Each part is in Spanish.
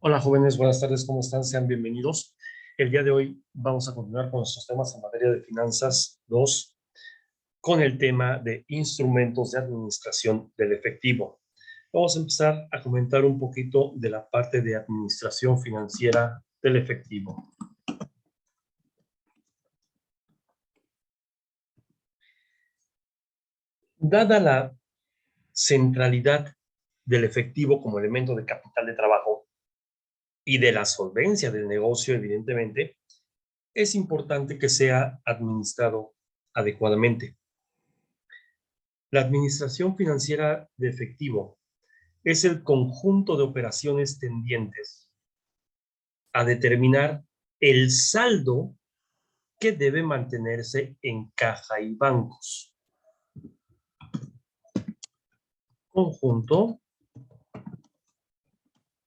Hola jóvenes, buenas tardes, ¿cómo están? Sean bienvenidos. El día de hoy vamos a continuar con nuestros temas en materia de finanzas 2, con el tema de instrumentos de administración del efectivo. Vamos a empezar a comentar un poquito de la parte de administración financiera del efectivo. Dada la centralidad del efectivo como elemento de capital de trabajo y de la solvencia del negocio, evidentemente, es importante que sea administrado adecuadamente. La administración financiera de efectivo es el conjunto de operaciones tendientes a determinar el saldo que debe mantenerse en caja y bancos. Conjunto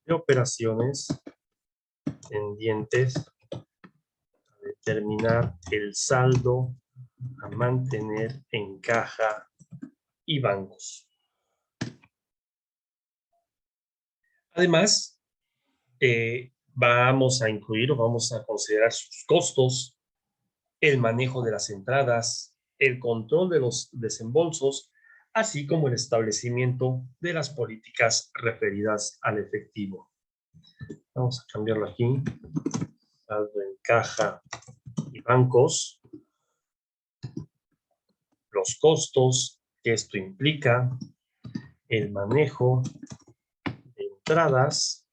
de operaciones tendientes a determinar el saldo a mantener en caja y bancos. Además, vamos a incluir o vamos a considerar sus costos, el manejo de las entradas, el control de los desembolsos, así como el establecimiento de las políticas referidas al efectivo. Vamos a cambiarlo aquí. Saldo en caja y bancos. Los costos que esto implica, el manejo de entradas,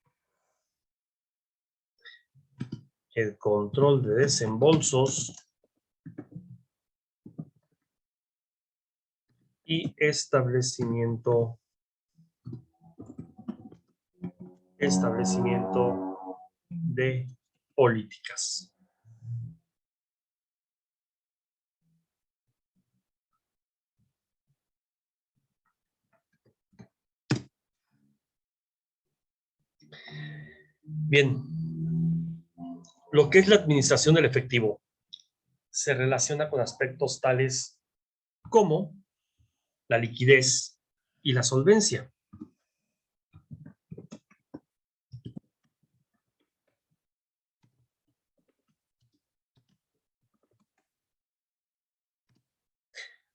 el control de desembolsos y establecimiento de políticas. Bien, lo que es la administración del efectivo se relaciona con aspectos tales como la liquidez y la solvencia.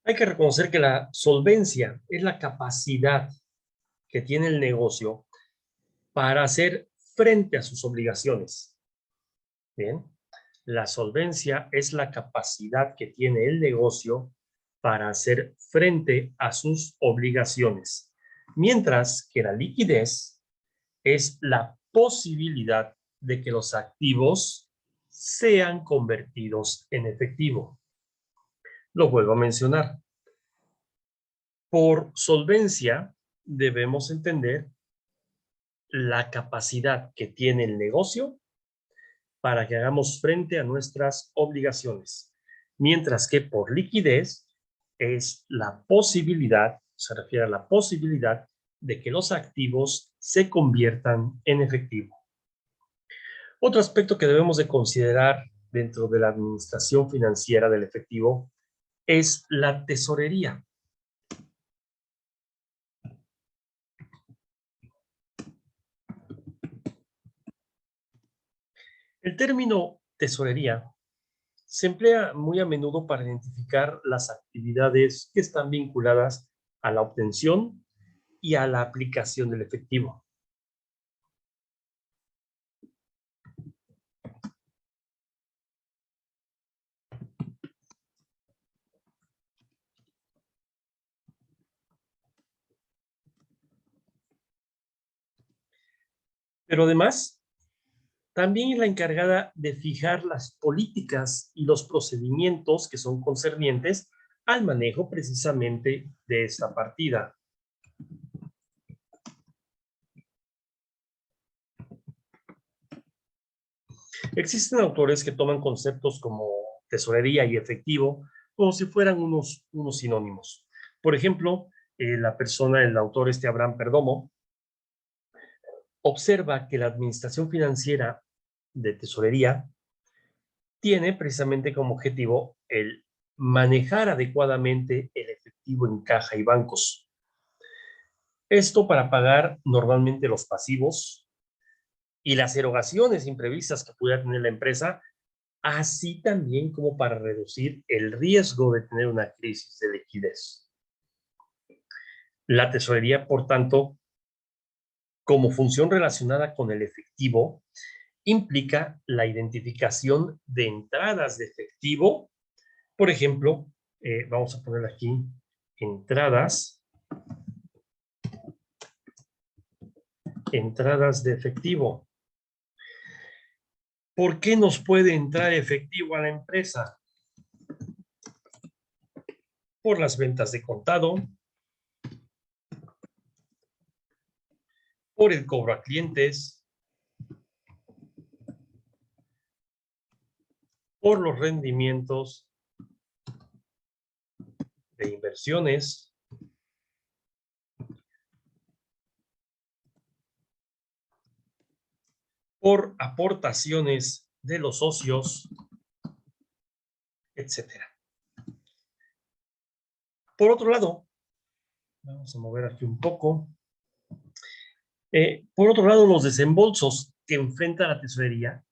Hay que reconocer que la solvencia es la capacidad que tiene el negocio para hacer frente a sus obligaciones. Bien, la solvencia es la capacidad que tiene el negocio para hacer frente a sus obligaciones, mientras que la liquidez es la posibilidad de que los activos sean convertidos en efectivo. Lo vuelvo a mencionar. Por solvencia debemos entender la capacidad que tiene el negocio para que hagamos frente a nuestras obligaciones, mientras que por liquidez es la posibilidad, se refiere a la posibilidad de que los activos se conviertan en efectivo. Otro aspecto que debemos de considerar dentro de la administración financiera del efectivo es la tesorería. El término tesorería se emplea muy a menudo para identificar las actividades que están vinculadas a la obtención y a la aplicación del efectivo. Pero además, también es la encargada de fijar las políticas y los procedimientos que son concernientes al manejo precisamente de esta partida. Existen autores que toman conceptos como tesorería y efectivo como si fueran unos sinónimos. Por ejemplo, el autor Abraham Perdomo, observa que la administración financiera de tesorería tiene precisamente como objetivo el manejar adecuadamente el efectivo en caja y bancos. Esto para pagar normalmente los pasivos y las erogaciones imprevistas que pudiera tener la empresa, así también como para reducir el riesgo de tener una crisis de liquidez. La tesorería, por tanto, como función relacionada con el efectivo, implica la identificación de entradas de efectivo. Por ejemplo, vamos a poner aquí entradas de efectivo. ¿Por qué nos puede entrar efectivo a la empresa? Por las ventas de contado, por el cobro a clientes, por los rendimientos de inversiones, por aportaciones de los socios, etcétera. Por otro lado, vamos a mover aquí un poco. Por otro lado, los desembolsos que enfrenta la tesorería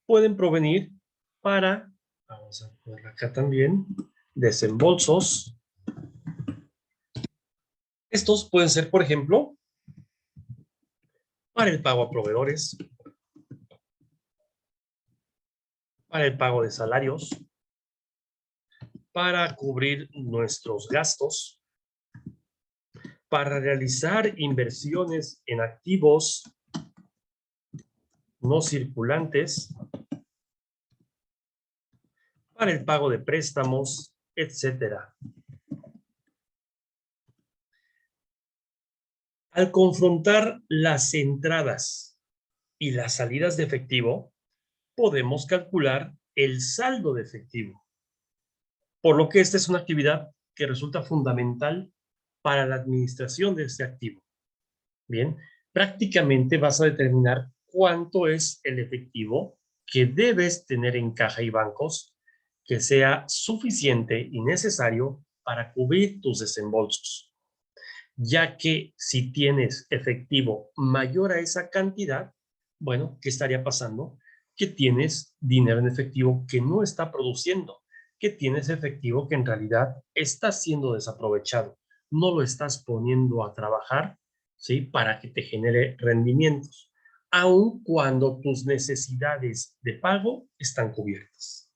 pueden provenir para, vamos a poner acá también, desembolsos. Estos pueden ser, por ejemplo, para el pago a proveedores, para el pago de salarios, para cubrir nuestros gastos, para realizar inversiones en activos no circulantes, para el pago de préstamos, etcétera. Al confrontar las entradas y las salidas de efectivo, podemos calcular el saldo de efectivo. Por lo que esta es una actividad que resulta fundamental para la administración de este activo. Bien, prácticamente vas a determinar cuánto es el efectivo que debes tener en caja y bancos que sea suficiente y necesario para cubrir tus desembolsos, ya que si tienes efectivo mayor a esa cantidad, bueno, ¿qué estaría pasando? Que tienes dinero en efectivo que no está produciendo, que tienes efectivo que en realidad está siendo desaprovechado, no lo estás poniendo a trabajar, ¿sí? Para que te genere rendimientos, aun cuando tus necesidades de pago están cubiertas.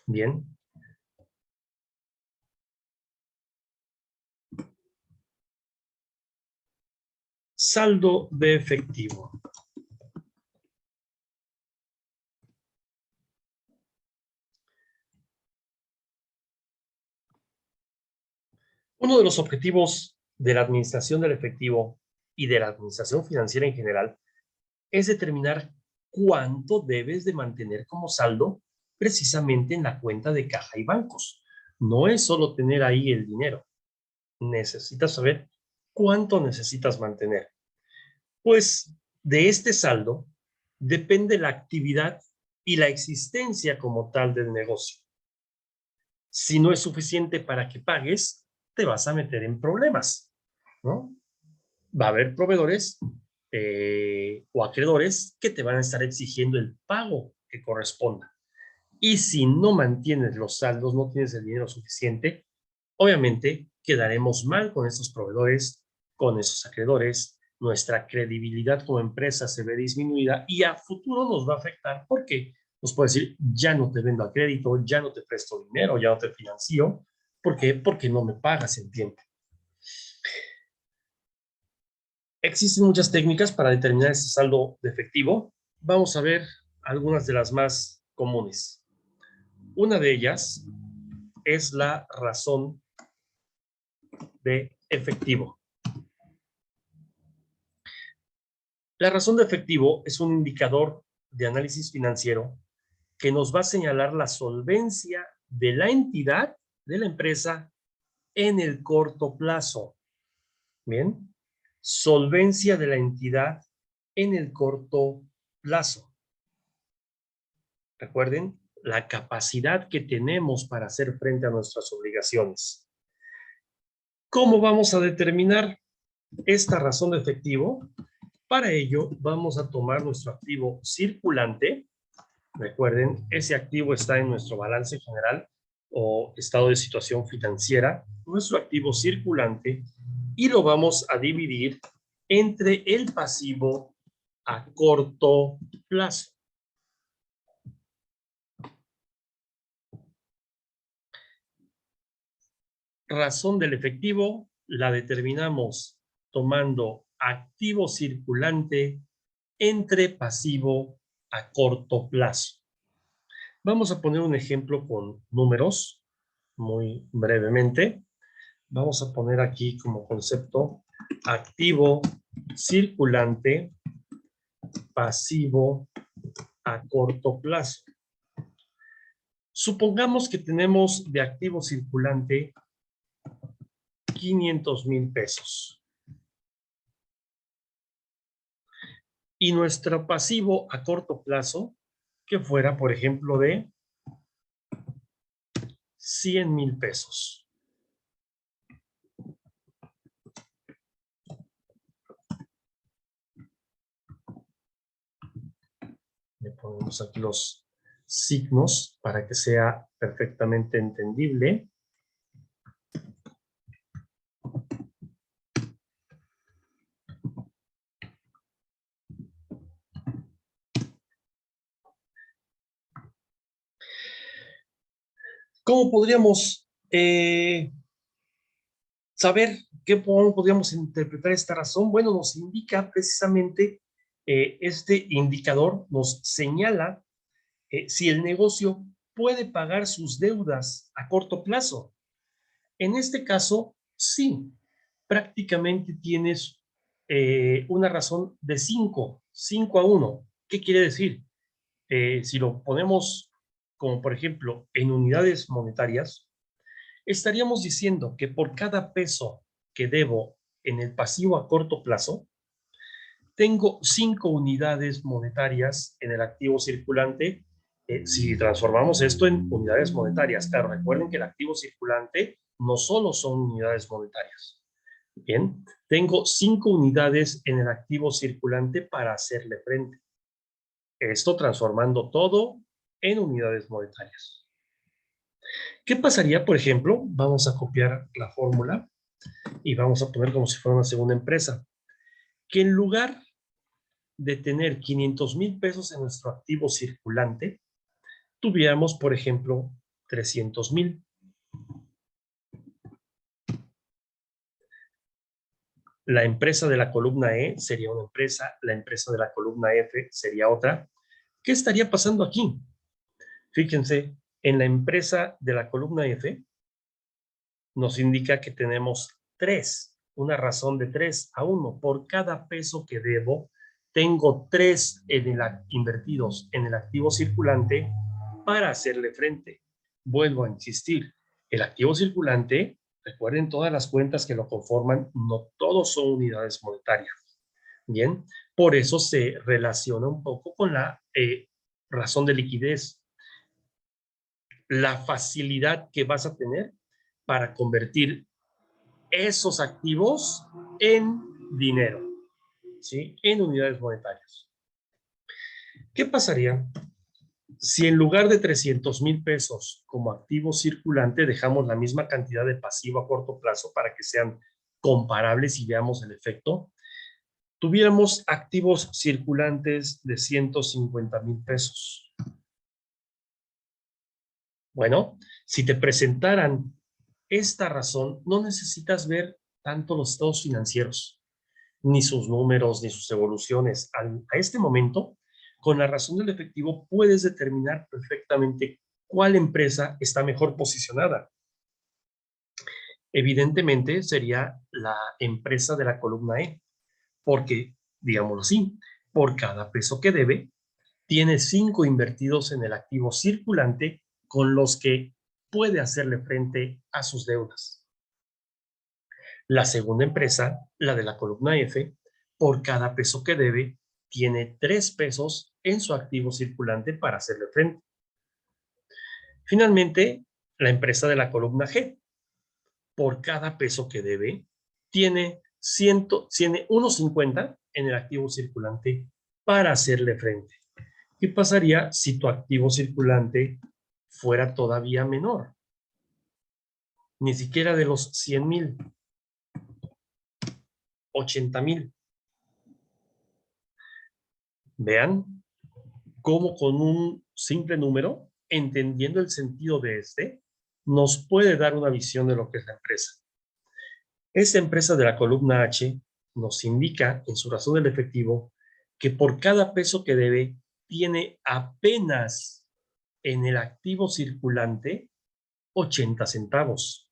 Bien. Saldo de efectivo. Uno de los objetivos de la administración del efectivo y de la administración financiera en general es determinar cuánto debes de mantener como saldo precisamente en la cuenta de caja y bancos. No es solo tener ahí el dinero. Necesitas saber cuánto necesitas mantener. Pues de este saldo depende la actividad y la existencia como tal del negocio. Si no es suficiente para que pagues, te vas a meter en problemas, ¿no? Va a haber proveedores o acreedores que te van a estar exigiendo el pago que corresponda. Y si no mantienes los saldos, no tienes el dinero suficiente, obviamente quedaremos mal con estos proveedores, con esos acreedores, nuestra credibilidad como empresa se ve disminuida y a futuro nos va a afectar porque nos puede decir, ya no te vendo a crédito, ya no te presto dinero, ya no te financio. ¿Por qué? Porque no me pagas en tiempo. Existen muchas técnicas para determinar ese saldo de efectivo. Vamos a ver algunas de las más comunes. Una de ellas es la razón de efectivo. La razón de efectivo es un indicador de análisis financiero que nos va a señalar la solvencia de la entidad, de la empresa, en el corto plazo. Bien, solvencia de la entidad en el corto plazo. Recuerden la capacidad que tenemos para hacer frente a nuestras obligaciones. ¿Cómo vamos a determinar esta razón de efectivo? Para ello, vamos a tomar nuestro activo circulante. Recuerden, ese activo está en nuestro balance general o estado de situación financiera, nuestro activo circulante, y lo vamos a dividir entre el pasivo a corto plazo. Razón del efectivo la determinamos tomando activo circulante entre pasivo a corto plazo. Vamos a poner un ejemplo con números muy brevemente. Vamos a poner aquí como concepto activo circulante pasivo a corto plazo. Supongamos que tenemos de activo circulante 500,000 pesos. Y nuestro pasivo a corto plazo, que fuera, por ejemplo, de 100,000 pesos. Le ponemos aquí los signos para que sea perfectamente entendible. ¿Cómo podríamos saber cómo podríamos interpretar esta razón? Bueno, nos indica precisamente este indicador, nos señala si el negocio puede pagar sus deudas a corto plazo. En este caso, sí, prácticamente tienes una razón de 5-1. ¿Qué quiere decir? Si lo ponemos como, por ejemplo, en unidades monetarias, estaríamos diciendo que por cada peso que debo en el pasivo a corto plazo, tengo 5 unidades monetarias en el activo circulante. Si transformamos esto en unidades monetarias, claro, recuerden que el activo circulante no solo son unidades monetarias. Bien, tengo 5 unidades en el activo circulante para hacerle frente. Esto transformando todo en unidades monetarias. ¿Qué pasaría, por ejemplo? Vamos a copiar la fórmula y vamos a poner como si fuera una segunda empresa. Que en lugar de tener 500,000 pesos en nuestro activo circulante, tuviéramos, por ejemplo, 300,000. La empresa de la columna E sería una empresa, la empresa de la columna F sería otra. ¿Qué estaría pasando aquí? Fíjense, en la empresa de la columna F nos indica que tenemos 3, una razón de 3-1. Por cada peso que debo, tengo 3 invertidos en el activo circulante para hacerle frente. Vuelvo a insistir, el activo circulante, recuerden todas las cuentas que lo conforman, no todos son unidades monetarias. Bien, por eso se relaciona un poco con la razón de liquidez. La facilidad que vas a tener para convertir esos activos en dinero, ¿sí? En unidades monetarias. ¿Qué pasaría si en lugar de 300,000 pesos como activo circulante dejamos la misma cantidad de pasivo a corto plazo para que sean comparables y veamos el efecto? Tuviéramos activos circulantes de 150,000 pesos. Bueno, si te presentaran esta razón, no necesitas ver tanto los estados financieros, ni sus números, ni sus evoluciones. A este momento, con la razón del efectivo, puedes determinar perfectamente cuál empresa está mejor posicionada. Evidentemente, sería la empresa de la columna E, porque, digámoslo así, por cada peso que debe, tiene 5 invertidos en el activo circulante con los que puede hacerle frente a sus deudas. La segunda empresa, la de la columna F, por cada peso que debe, tiene 3 pesos en su activo circulante para hacerle frente. Finalmente, la empresa de la columna G, por cada peso que debe, tiene 150 en el activo circulante para hacerle frente. ¿Qué pasaría si tu activo circulante fuera todavía menor? Ni siquiera de los 100,000, 80,000. Vean cómo con un simple número, entendiendo el sentido de este, nos puede dar una visión de lo que es la empresa. Esta empresa de la columna H nos indica en su razón del efectivo que por cada peso que debe, tiene apenas en el activo circulante 80 centavos.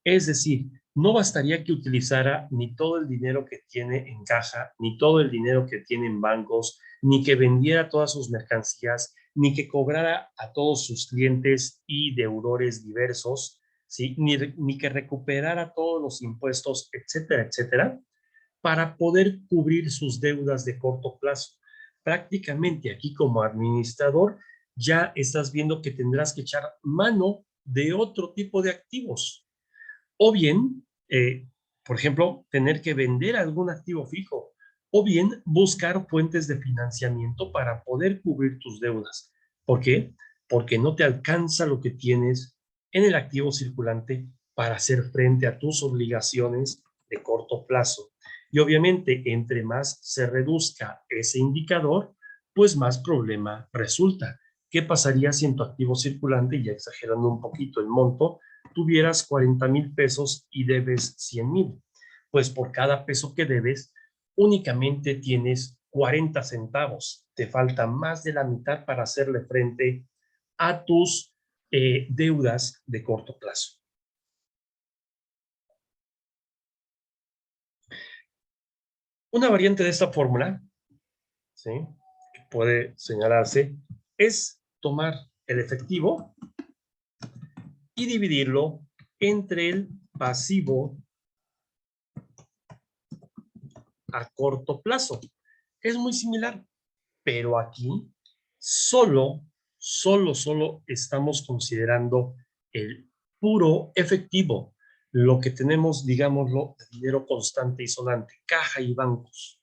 Es decir, no bastaría que utilizara ni todo el dinero que tiene en caja, ni todo el dinero que tiene en bancos, ni que vendiera todas sus mercancías, ni que cobrara a todos sus clientes y deudores diversos, ¿sí? Ni que recuperara todos los impuestos, etcétera, etcétera, para poder cubrir sus deudas de corto plazo. Prácticamente aquí como administrador ya estás viendo que tendrás que echar mano de otro tipo de activos. O bien, por ejemplo, tener que vender algún activo fijo, o bien buscar fuentes de financiamiento para poder cubrir tus deudas. ¿Por qué? Porque no te alcanza lo que tienes en el activo circulante para hacer frente a tus obligaciones de corto plazo. Y obviamente, entre más se reduzca ese indicador, pues más problema resulta. ¿Qué pasaría si en tu activo circulante, ya exagerando un poquito el monto, tuvieras 40,000 pesos y debes 100,000? Pues por cada peso que debes, únicamente tienes 40 centavos. Te falta más de la mitad para hacerle frente a tus deudas de corto plazo. Una variante de esta fórmula, ¿sí?, que puede señalarse, es tomar el efectivo y dividirlo entre el pasivo a corto plazo. Es muy similar, pero aquí solo estamos considerando el puro efectivo, lo que tenemos, digámoslo, de dinero constante y sonante, caja y bancos,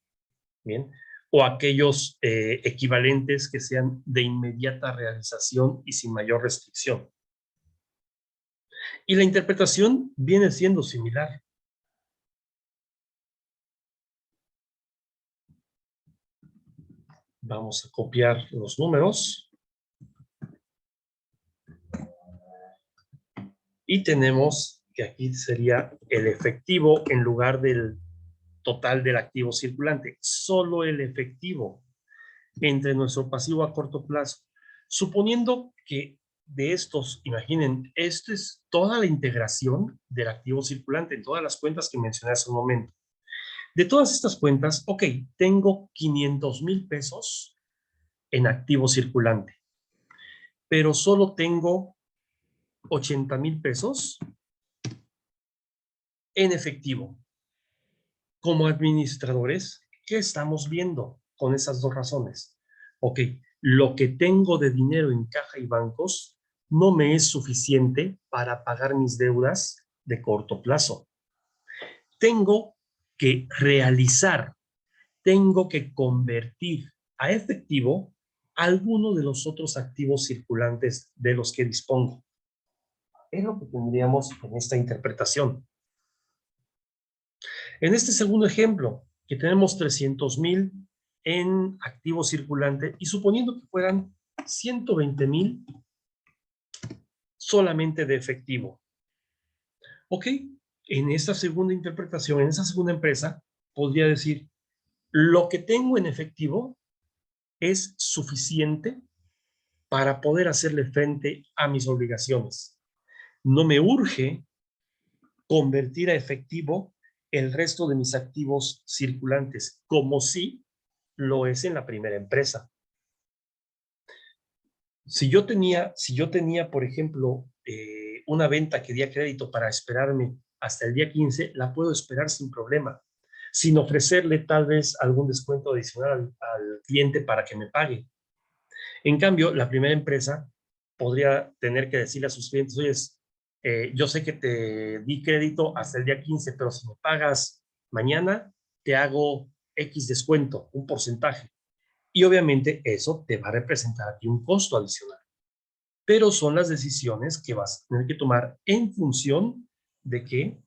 ¿bien? O aquellos equivalentes que sean de inmediata realización y sin mayor restricción. Y la interpretación viene siendo similar. Vamos a copiar los números. Y tenemos que aquí sería el efectivo en lugar del total del activo circulante. Solo el efectivo entre nuestro pasivo a corto plazo. Suponiendo que de estos, imaginen, esto es toda la integración del activo circulante en todas las cuentas que mencioné hace un momento. De todas estas cuentas, ok, tengo 500,000 pesos en activo circulante, pero solo tengo 80,000 pesos en efectivo. Como administradores, ¿qué estamos viendo con esas dos razones? Ok, lo que tengo de dinero en caja y bancos no me es suficiente para pagar mis deudas de corto plazo. Tengo que realizar, tengo que convertir a efectivo alguno de los otros activos circulantes de los que dispongo. Es lo que tendríamos en esta interpretación. En este segundo ejemplo, que tenemos 300,000 en activo circulante y suponiendo que fueran 120,000 solamente de efectivo. Ok, en esta segunda interpretación, en esa segunda empresa, podría decir, lo que tengo en efectivo es suficiente para poder hacerle frente a mis obligaciones. No me urge convertir a efectivo el resto de mis activos circulantes, como si lo es en la primera empresa. Si yo tenía, por ejemplo, una venta que di a crédito para esperarme hasta el día 15, la puedo esperar sin problema, sin ofrecerle tal vez algún descuento adicional al cliente para que me pague. En cambio, la primera empresa podría tener que decirle a sus clientes, oye, yo sé que te di crédito hasta el día 15, pero si me pagas mañana, te hago X descuento, un porcentaje. Y obviamente eso te va a representar a ti un costo adicional. Pero son las decisiones que vas a tener que tomar en función de qué,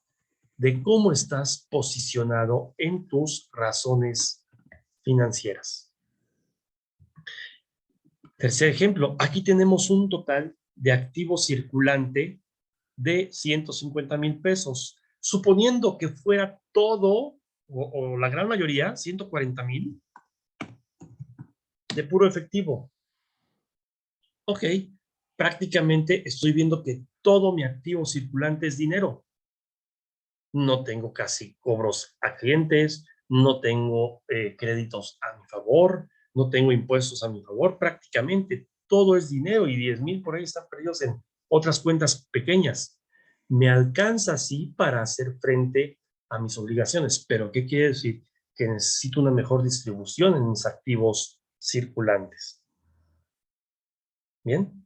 de cómo estás posicionado en tus razones financieras. Tercer ejemplo, aquí tenemos un total de activo circulante de 150,000 pesos. Suponiendo que fuera todo, o la gran mayoría, 140,000 de puro efectivo. Ok, prácticamente estoy viendo que todo mi activo circulante es dinero. No tengo casi cobros a clientes, no tengo créditos a mi favor, no tengo impuestos a mi favor, prácticamente todo es dinero y 10,000 por ahí están perdidos en otras cuentas pequeñas. Me alcanza así para hacer frente a mis obligaciones, pero ¿qué quiere decir? Que necesito una mejor distribución en mis activos circulantes. Bien.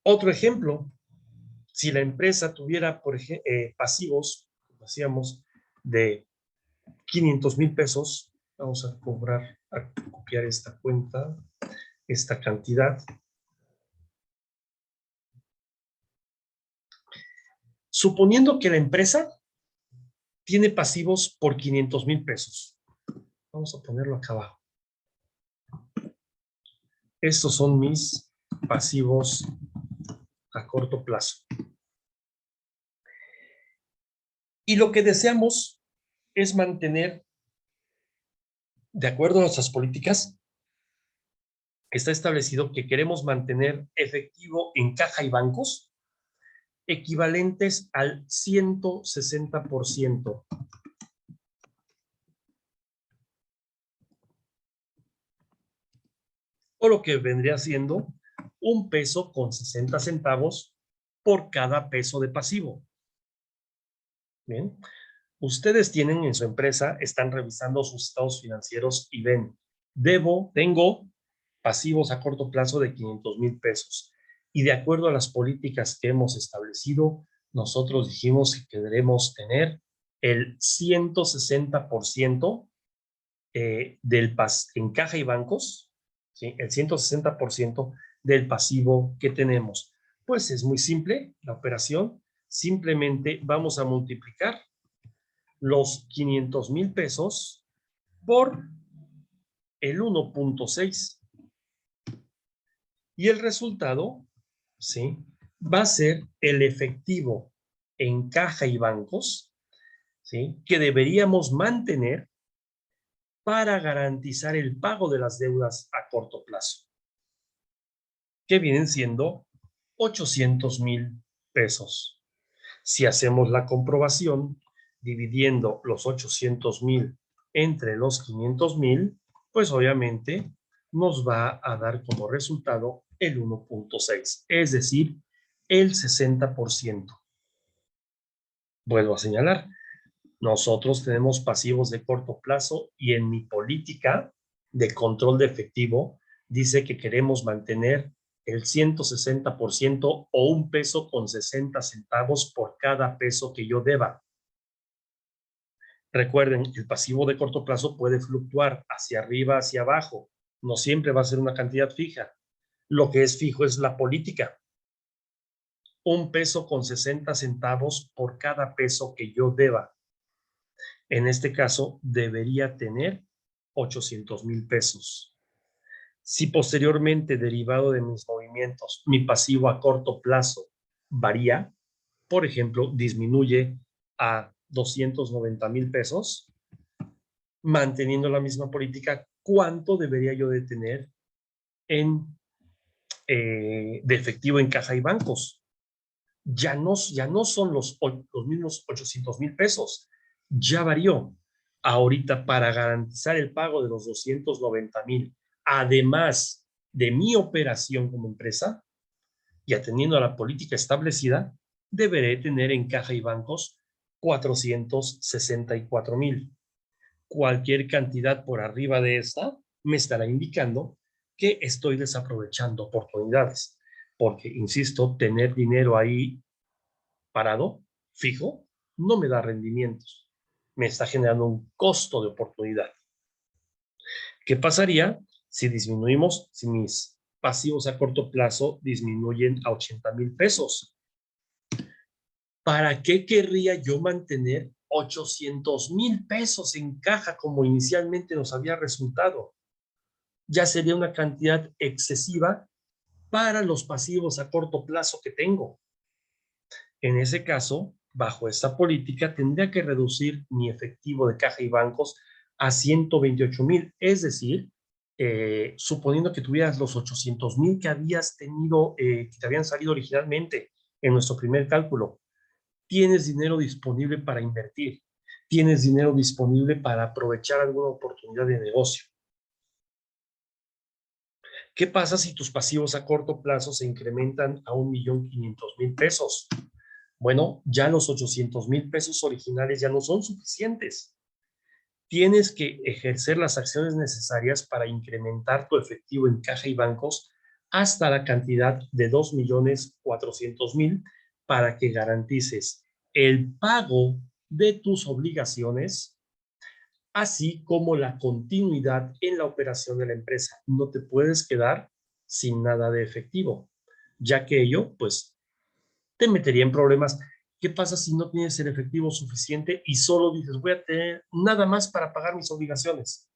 Otro ejemplo, si la empresa tuviera, por ejemplo, pasivos, como decíamos, de 500,000 pesos, vamos a copiar esta cuenta, esta cantidad. Suponiendo que la empresa tiene pasivos por 500,000 pesos. Vamos a ponerlo acá abajo. Estos son mis pasivos a corto plazo. Y lo que deseamos es mantener, de acuerdo a nuestras políticas, está establecido que queremos mantener efectivo en caja y bancos equivalentes al 160%. O lo que vendría siendo un peso con 60 centavos por cada peso de pasivo. Bien, ustedes tienen en su empresa, están revisando sus estados financieros y ven, tengo pasivos a corto plazo de 500,000 pesos. Y de acuerdo a las políticas que hemos establecido, nosotros dijimos que queremos tener el 160% en caja y bancos, ¿sí? El 160% del pasivo que tenemos. Pues es muy simple la operación. Simplemente vamos a multiplicar los 500,000 pesos por el 1.6. Y el resultado, ¿sí? Va a ser el efectivo en caja y bancos, ¿sí? Que deberíamos mantener para garantizar el pago de las deudas a corto plazo, que vienen siendo 800,000 pesos. Si hacemos la comprobación, dividiendo los 800,000 entre los 500,000, pues obviamente nos va a dar como resultado el 1.6, es decir, el 60%. Vuelvo a señalar, nosotros tenemos pasivos de corto plazo y en mi política de control de efectivo dice que queremos mantener el 160% o un peso con 60 centavos por cada peso que yo deba. Recuerden, el pasivo de corto plazo puede fluctuar hacia arriba, hacia abajo. No siempre va a ser una cantidad fija. Lo que es fijo es la política. Un peso con 60 centavos por cada peso que yo deba. En este caso, debería tener 800,000 pesos. Si posteriormente, derivado de mis movimientos, mi pasivo a corto plazo varía, por ejemplo, disminuye a 290,000 pesos, manteniendo la misma política, ¿cuánto debería yo de tener de efectivo en caja y bancos? Ya no son los mismos 800,000 pesos, ya varió. Ahorita, para garantizar el pago de los 290,000, además de mi operación como empresa, y atendiendo a la política establecida, deberé tener en caja y bancos 464,000. Cualquier cantidad por arriba de esta me estará indicando que estoy desaprovechando oportunidades, porque, insisto, tener dinero ahí parado, fijo, no me da rendimientos. me está generando un costo de oportunidad. ¿Qué pasaría si disminuimos, si mis pasivos a corto plazo disminuyen a 80,000 pesos? ¿Para qué querría yo mantener 800,000 pesos en caja como inicialmente nos había resultado? Ya sería una cantidad excesiva para los pasivos a corto plazo que tengo. En ese caso, bajo esta política, tendría que reducir mi efectivo de caja y bancos a 128,000, es decir, suponiendo que tuvieras los 800,000 que habías tenido, que te habían salido originalmente en nuestro primer cálculo, tienes dinero disponible para invertir, tienes dinero disponible para aprovechar alguna oportunidad de negocio. ¿Qué pasa si tus pasivos a corto plazo se incrementan a 1,500,000 pesos? Bueno, ya los 800,000 pesos originales ya no son suficientes. Tienes que ejercer las acciones necesarias para incrementar tu efectivo en caja y bancos hasta la cantidad de 2,400,000 para que garantices el pago de tus obligaciones, así como la continuidad en la operación de la empresa. No te puedes quedar sin nada de efectivo, ya que ello, pues, te metería en problemas. ¿Qué pasa si no tienes el efectivo suficiente y solo dices, voy a tener nada más para pagar mis obligaciones?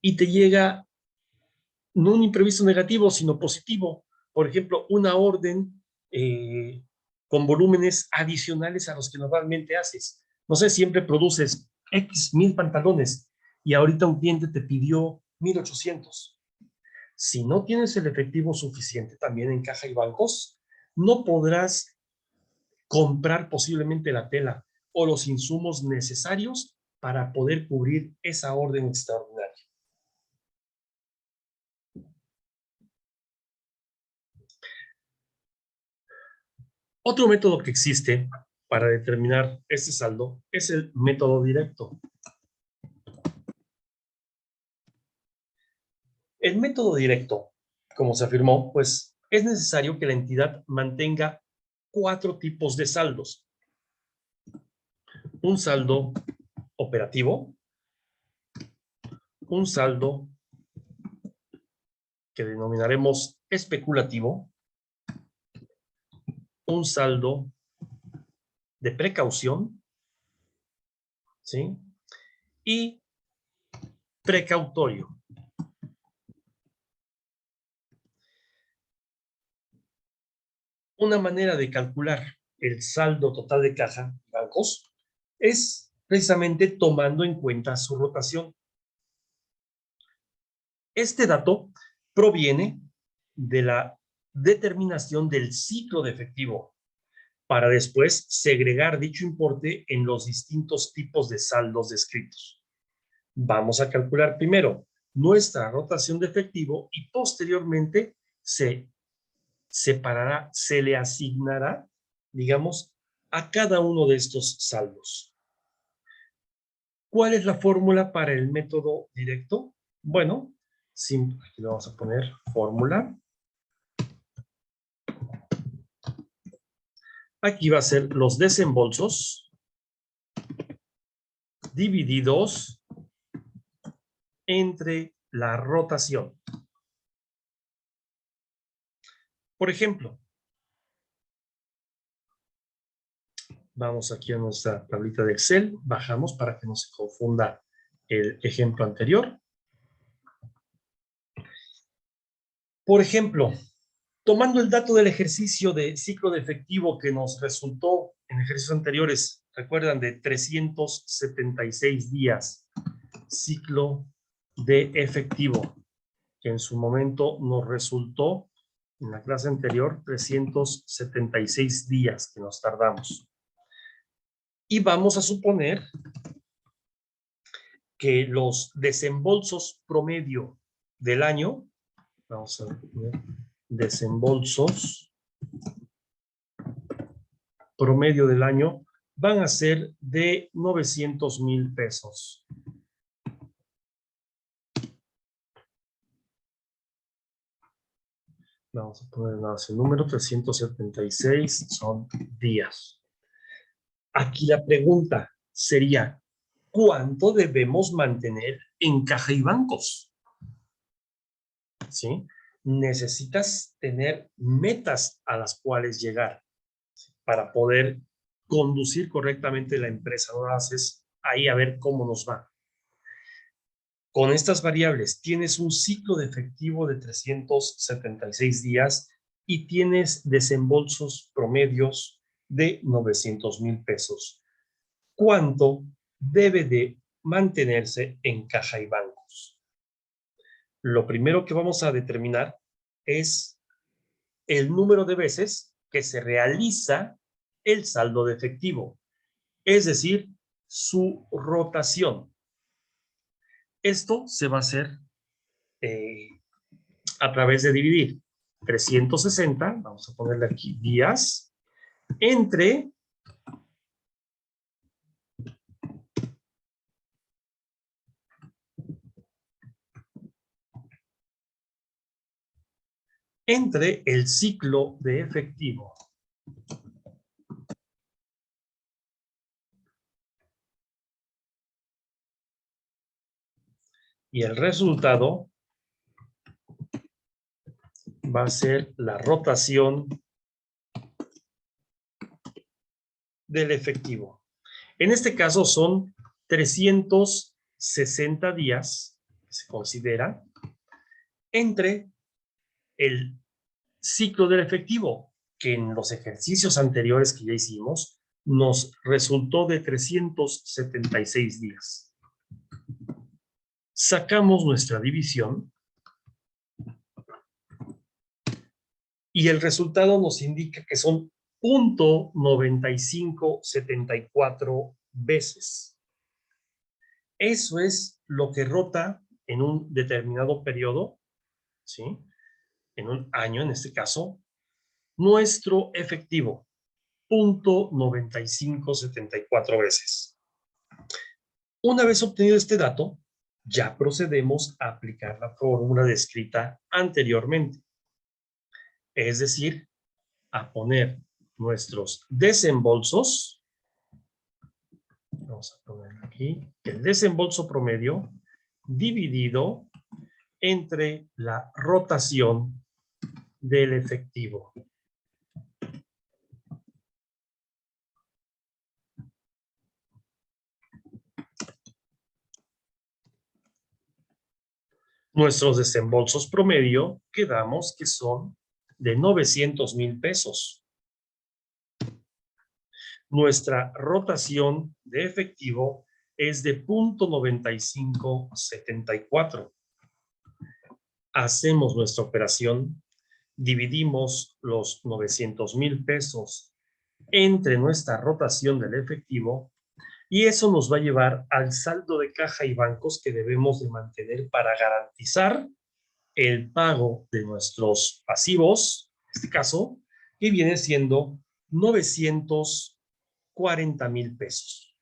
Y te llega no un imprevisto negativo, sino positivo. Por ejemplo, una orden con volúmenes adicionales a los que normalmente haces. No sé, siempre produces X 1,000 pantalones y ahorita un cliente te pidió 1,800. Si no tienes el efectivo suficiente también en caja y bancos, no podrás comprar posiblemente la tela o los insumos necesarios para poder cubrir esa orden extraordinaria. Otro método que existe para determinar este saldo es el método directo. El método directo, como se afirmó, pues es necesario que la entidad mantenga 4 tipos de saldos. Un saldo operativo, un saldo que denominaremos especulativo, un saldo de precaución, ¿sí? Y precautorio. Una manera de calcular el saldo total de caja y bancos es precisamente tomando en cuenta su rotación. Este dato proviene de la determinación del ciclo de efectivo para después segregar dicho importe en los distintos tipos de saldos descritos. Vamos a calcular primero nuestra rotación de efectivo y posteriormente se separará, se le asignará, digamos, a cada uno de estos saldos. ¿Cuál es la fórmula para el método directo? Bueno, aquí le vamos a poner fórmula. Aquí va a ser los desembolsos divididos entre la rotación. Por ejemplo, vamos aquí a nuestra tablita de Excel, bajamos para que no se confunda el ejemplo anterior. Por ejemplo, tomando el dato del ejercicio de ciclo de efectivo que nos resultó en ejercicios anteriores, recuerdan, de 376 días, ciclo de efectivo, que en su momento nos resultó en la clase anterior 376 días que nos tardamos. Y vamos a suponer que los desembolsos promedio del año, vamos a ver, desembolsos promedio del año van a ser de 900,000 pesos. Vamos a poner nada más el número, 376 son días. Aquí la pregunta sería, cuánto debemos mantener en caja y bancos. ¿Sí? Necesitas tener metas a las cuales llegar para poder conducir correctamente la empresa. No haces ahí a ver cómo nos va. Con estas variables tienes un ciclo de efectivo de 376 días y tienes desembolsos promedios de 900,000 pesos. ¿Cuánto debe de mantenerse en caja y bancos? Lo primero que vamos a determinar es el número de veces que se realiza el saldo de efectivo, es decir, su rotación. Esto se va a hacer a través de dividir 360, vamos a ponerle aquí días, entre el ciclo de efectivo. Y el resultado va a ser la rotación del efectivo. En este caso son 360 días, se considera, entre el ciclo del efectivo, que en los ejercicios anteriores que ya hicimos, nos resultó de 376 días. Sacamos nuestra división y el resultado nos indica que son 0.9574 veces. Eso es lo que rota en un determinado periodo, ¿sí? En un año, en este caso, nuestro efectivo, 0.9574 veces. Una vez obtenido este dato, ya procedemos a aplicar la fórmula descrita anteriormente. Es decir, a poner nuestros desembolsos, vamos a poner aquí, el desembolso promedio dividido entre la rotación del efectivo. Nuestros desembolsos promedio quedamos que son de 900,000 pesos. Nuestra rotación de efectivo es de 0.9574. Hacemos nuestra operación, dividimos los 900,000 pesos entre nuestra rotación del efectivo y eso nos va a llevar al saldo de caja y bancos que debemos de mantener para garantizar el pago de nuestros pasivos, en este caso, que viene siendo 940,000 pesos.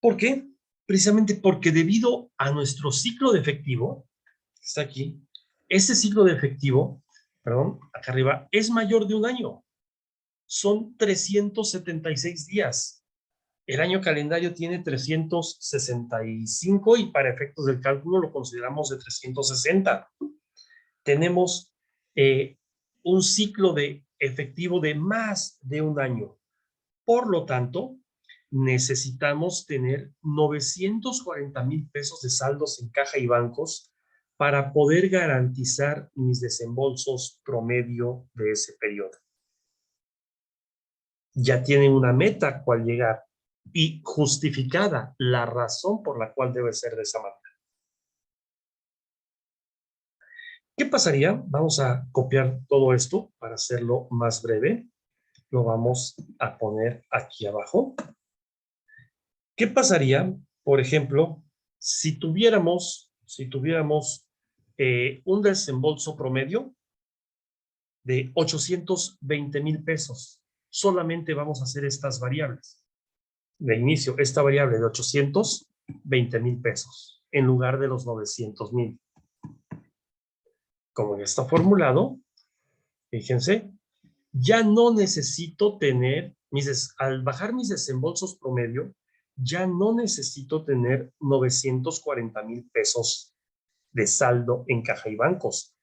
¿Por qué? Precisamente porque debido a nuestro ciclo de efectivo, que está aquí, ese ciclo de efectivo, perdón, acá arriba, es mayor de un año. Son 376 días. El año calendario tiene 365 y para efectos del cálculo lo consideramos de 360. Tenemos un ciclo de efectivo de más de un año. Por lo tanto, necesitamos tener 940,000 pesos de saldos en caja y bancos para poder garantizar mis desembolsos promedio de ese periodo. Ya tienen una meta a cual llegar y justificada la razón por la cual debe ser de esa manera. ¿Qué pasaría? Vamos a copiar todo esto para hacerlo más breve. Lo vamos a poner aquí abajo. ¿Qué pasaría, por ejemplo, si tuviéramos un desembolso promedio de 820,000 pesos? Solamente vamos a hacer estas variables. De inicio, esta variable de 820,000 pesos en lugar de los 900,000. Como ya está formulado, fíjense, ya no necesito tener, al bajar mis desembolsos promedio, ya no necesito tener 940,000 pesos de saldo en caja y bancos.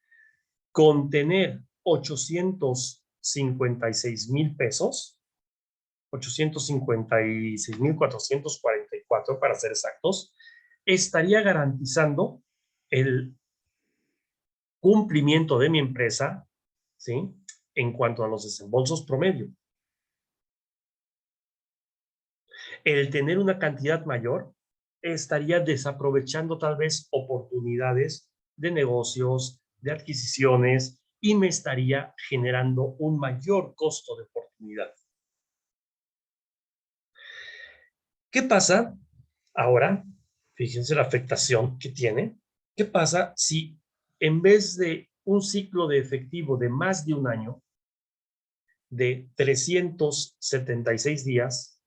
Con tener 856,000 pesos, 856,444 para ser exactos, estaría garantizando el cumplimiento de mi empresa, ¿sí? En cuanto a los desembolsos promedio. El tener una cantidad mayor estaría desaprovechando tal vez oportunidades de negocios, de adquisiciones, y me estaría generando un mayor costo de oportunidad. ¿Qué pasa ahora? Fíjense la afectación que tiene. ¿Qué pasa si en vez de un ciclo de efectivo de más de un año, de 376 días,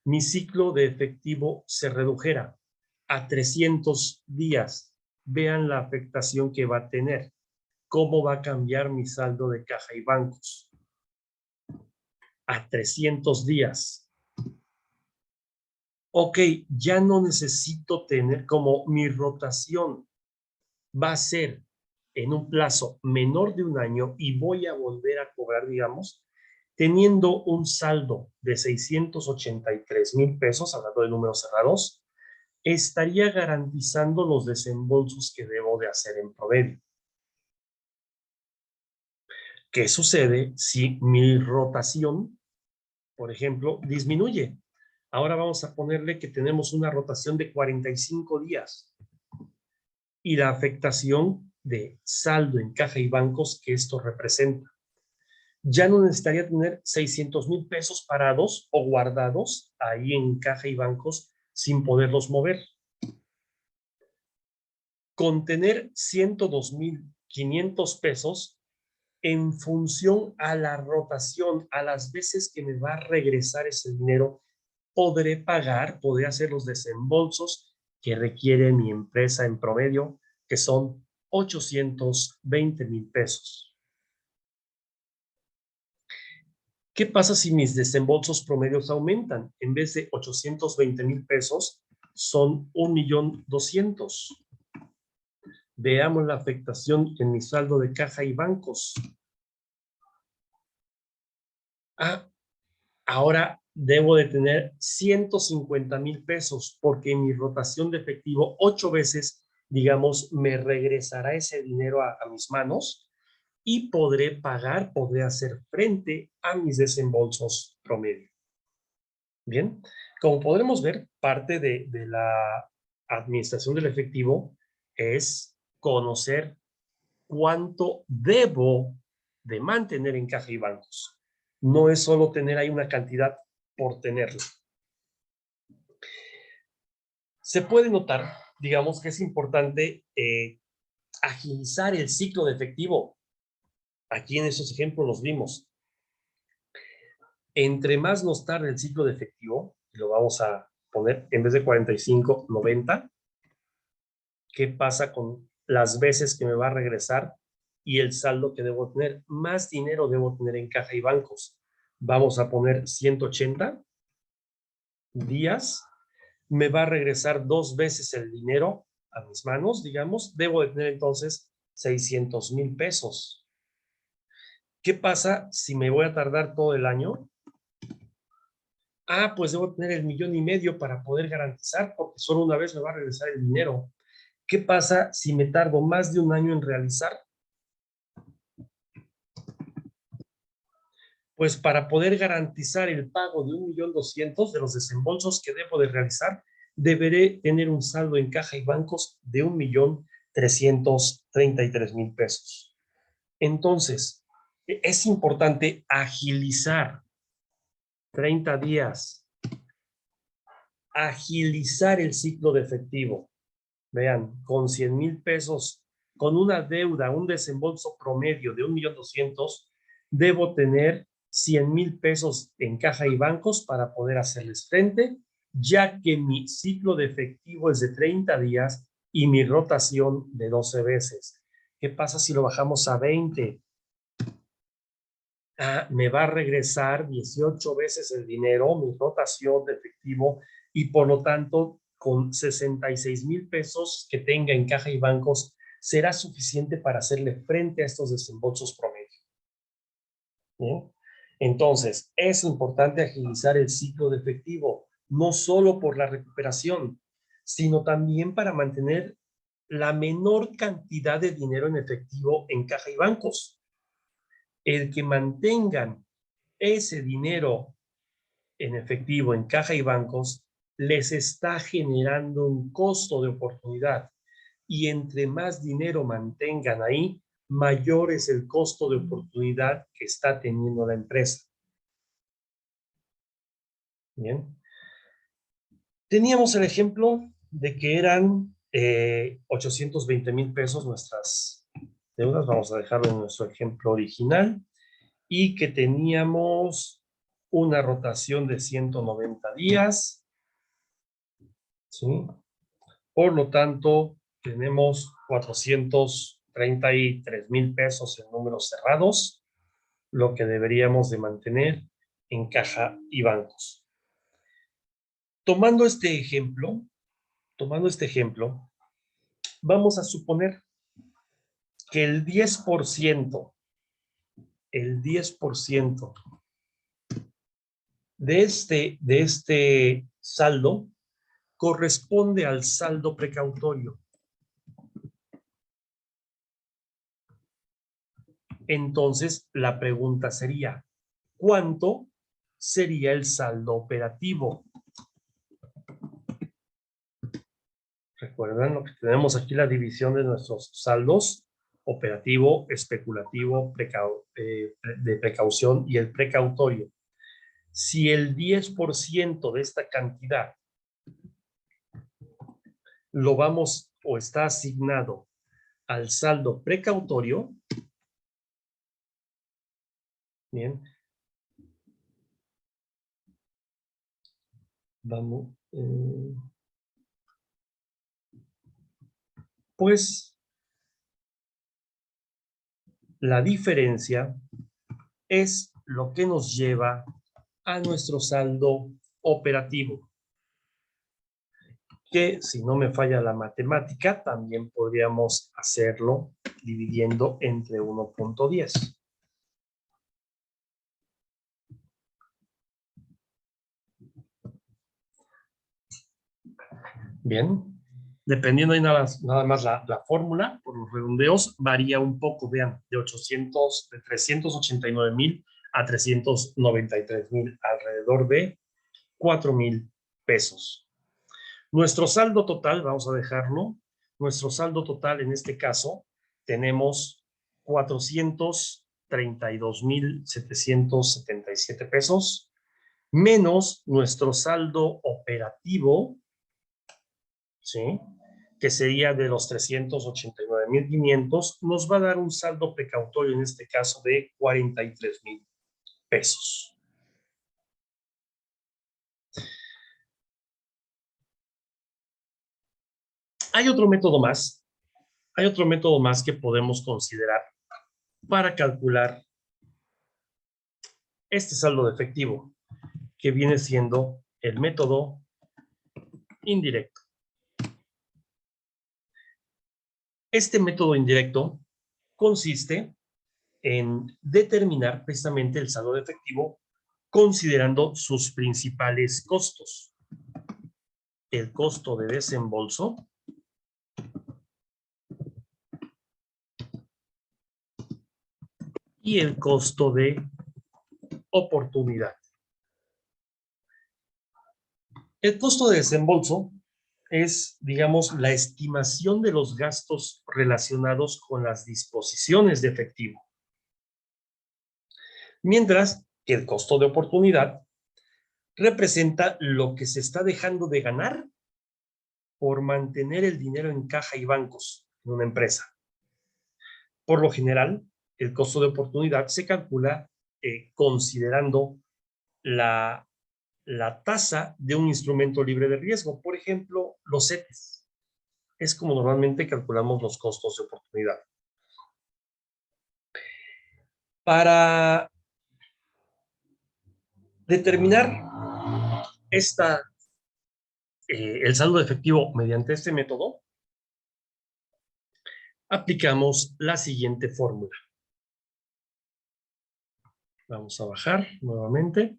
mi ciclo de efectivo se redujera a 300 días? Vean la afectación que va a tener. ¿Cómo va a cambiar mi saldo de caja y bancos? A 300 días. Ok, ya no necesito tener, como mi rotación va a ser en un plazo menor de un año y voy a volver a cobrar, digamos, teniendo un saldo de 683,000 pesos, hablando de números cerrados, estaría garantizando los desembolsos que debo de hacer en promedio. ¿Qué sucede si mi rotación, por ejemplo, disminuye? Ahora vamos a ponerle que tenemos una rotación de 45 días y la afectación de saldo en caja y bancos que esto representa. Ya no necesitaría tener 600,000 pesos parados o guardados ahí en caja y bancos sin poderlos mover. Con tener 102,500 pesos en función a la rotación, a las veces que me va a regresar ese dinero, podré hacer los desembolsos que requiere mi empresa en promedio, que son 820,000 pesos. ¿Qué pasa si mis desembolsos promedios aumentan? En vez de 820,000 pesos, son 1,200,000. Veamos la afectación en mi saldo de caja y bancos. Ahora debo de tener 150,000 pesos porque mi rotación de efectivo 8 veces, digamos, me regresará ese dinero a mis manos y podré hacer frente a mis desembolsos promedio. Bien, como podremos ver, parte de la administración del efectivo es conocer cuánto debo de mantener en caja y bancos. No es solo tener ahí una cantidad por tenerla. Se puede notar, digamos, que es importante agilizar el ciclo de efectivo. Aquí en esos ejemplos los vimos. Entre más nos tarde el ciclo de efectivo, lo vamos a poner en vez de 45, 90. ¿Qué pasa con las veces que me va a regresar y el saldo que debo tener? Más dinero debo tener en caja y bancos. Vamos a poner 180 días. Me va a regresar 2 veces el dinero a mis manos, digamos. Debo de tener entonces 600,000 pesos. ¿Qué pasa si me voy a tardar todo el año? Pues debo tener 1,500,000 para poder garantizar, porque solo una vez me va a regresar el dinero. ¿Qué pasa si me tardo más de un año en realizar? Pues para poder garantizar el pago de 1,200,000 de los desembolsos que debo de realizar, deberé tener un saldo en caja y bancos de 1,333,000 pesos. Entonces, es importante agilizar 30 días, agilizar el ciclo de efectivo. Vean, con 100,000 pesos, con una deuda, un desembolso promedio de 1,200,000, debo tener 100,000 pesos en caja y bancos para poder hacerles frente, ya que mi ciclo de efectivo es de 30 días y mi rotación de 12 veces. ¿Qué pasa si lo bajamos a 20? me va a regresar 18 veces el dinero, mi rotación de efectivo, y por lo tanto, con 66,000 pesos que tenga en caja y bancos, será suficiente para hacerle frente a estos desembolsos promedio. ¿Bien? Entonces, es importante agilizar el ciclo de efectivo, no solo por la recuperación, sino también para mantener la menor cantidad de dinero en efectivo en caja y bancos. El que mantengan ese dinero en efectivo en caja y bancos les está generando un costo de oportunidad, y entre más dinero mantengan ahí, mayor es el costo de oportunidad que está teniendo la empresa. Bien. Teníamos el ejemplo de que eran 820,000 pesos nuestras deudas, vamos a dejarlo en nuestro ejemplo original, y que teníamos una rotación de 190 días, ¿sí? Por lo tanto, tenemos 433,000 pesos en números cerrados, lo que deberíamos de mantener en caja y bancos. Tomando este ejemplo, vamos a suponer que el 10% de este saldo corresponde al saldo precautorio. Entonces, la pregunta sería, ¿cuánto sería el saldo operativo? ¿Recuerdan lo que tenemos aquí, la división de nuestros saldos? Operativo, especulativo, de precaución y el precautorio. Si el 10% de esta cantidad lo vamos o está asignado al saldo precautorio, bien, vamos, pues la diferencia es lo que nos lleva a nuestro saldo operativo, que si no me falla la matemática, también podríamos hacerlo dividiendo entre 1.10. Bien, dependiendo de nada más la fórmula, por los redondeos, varía un poco, vean, de 389,000 a 393,000, alrededor de 4,000 pesos. Nuestro saldo total, vamos a dejarlo, nuestro saldo total en este caso, tenemos 432,777 pesos, menos nuestro saldo operativo, ¿sí?, que sería de los 389,500, nos va a dar un saldo precautorio en este caso de 43,000 pesos. Hay otro método más que podemos considerar para calcular este saldo de efectivo, que viene siendo el método indirecto. Este método indirecto consiste en determinar precisamente el saldo de efectivo considerando sus principales costos: el costo de desembolso, y el costo de oportunidad. El costo de desembolso es, digamos, la estimación de los gastos relacionados con las disposiciones de efectivo, mientras que el costo de oportunidad representa lo que se está dejando de ganar por mantener el dinero en caja y bancos en una empresa. Por lo general, el costo de oportunidad se calcula considerando la tasa de un instrumento libre de riesgo, por ejemplo, los CETES. Es como normalmente calculamos los costos de oportunidad. Para Determinar el saldo de efectivo mediante este método, aplicamos la siguiente fórmula. Vamos a bajar nuevamente.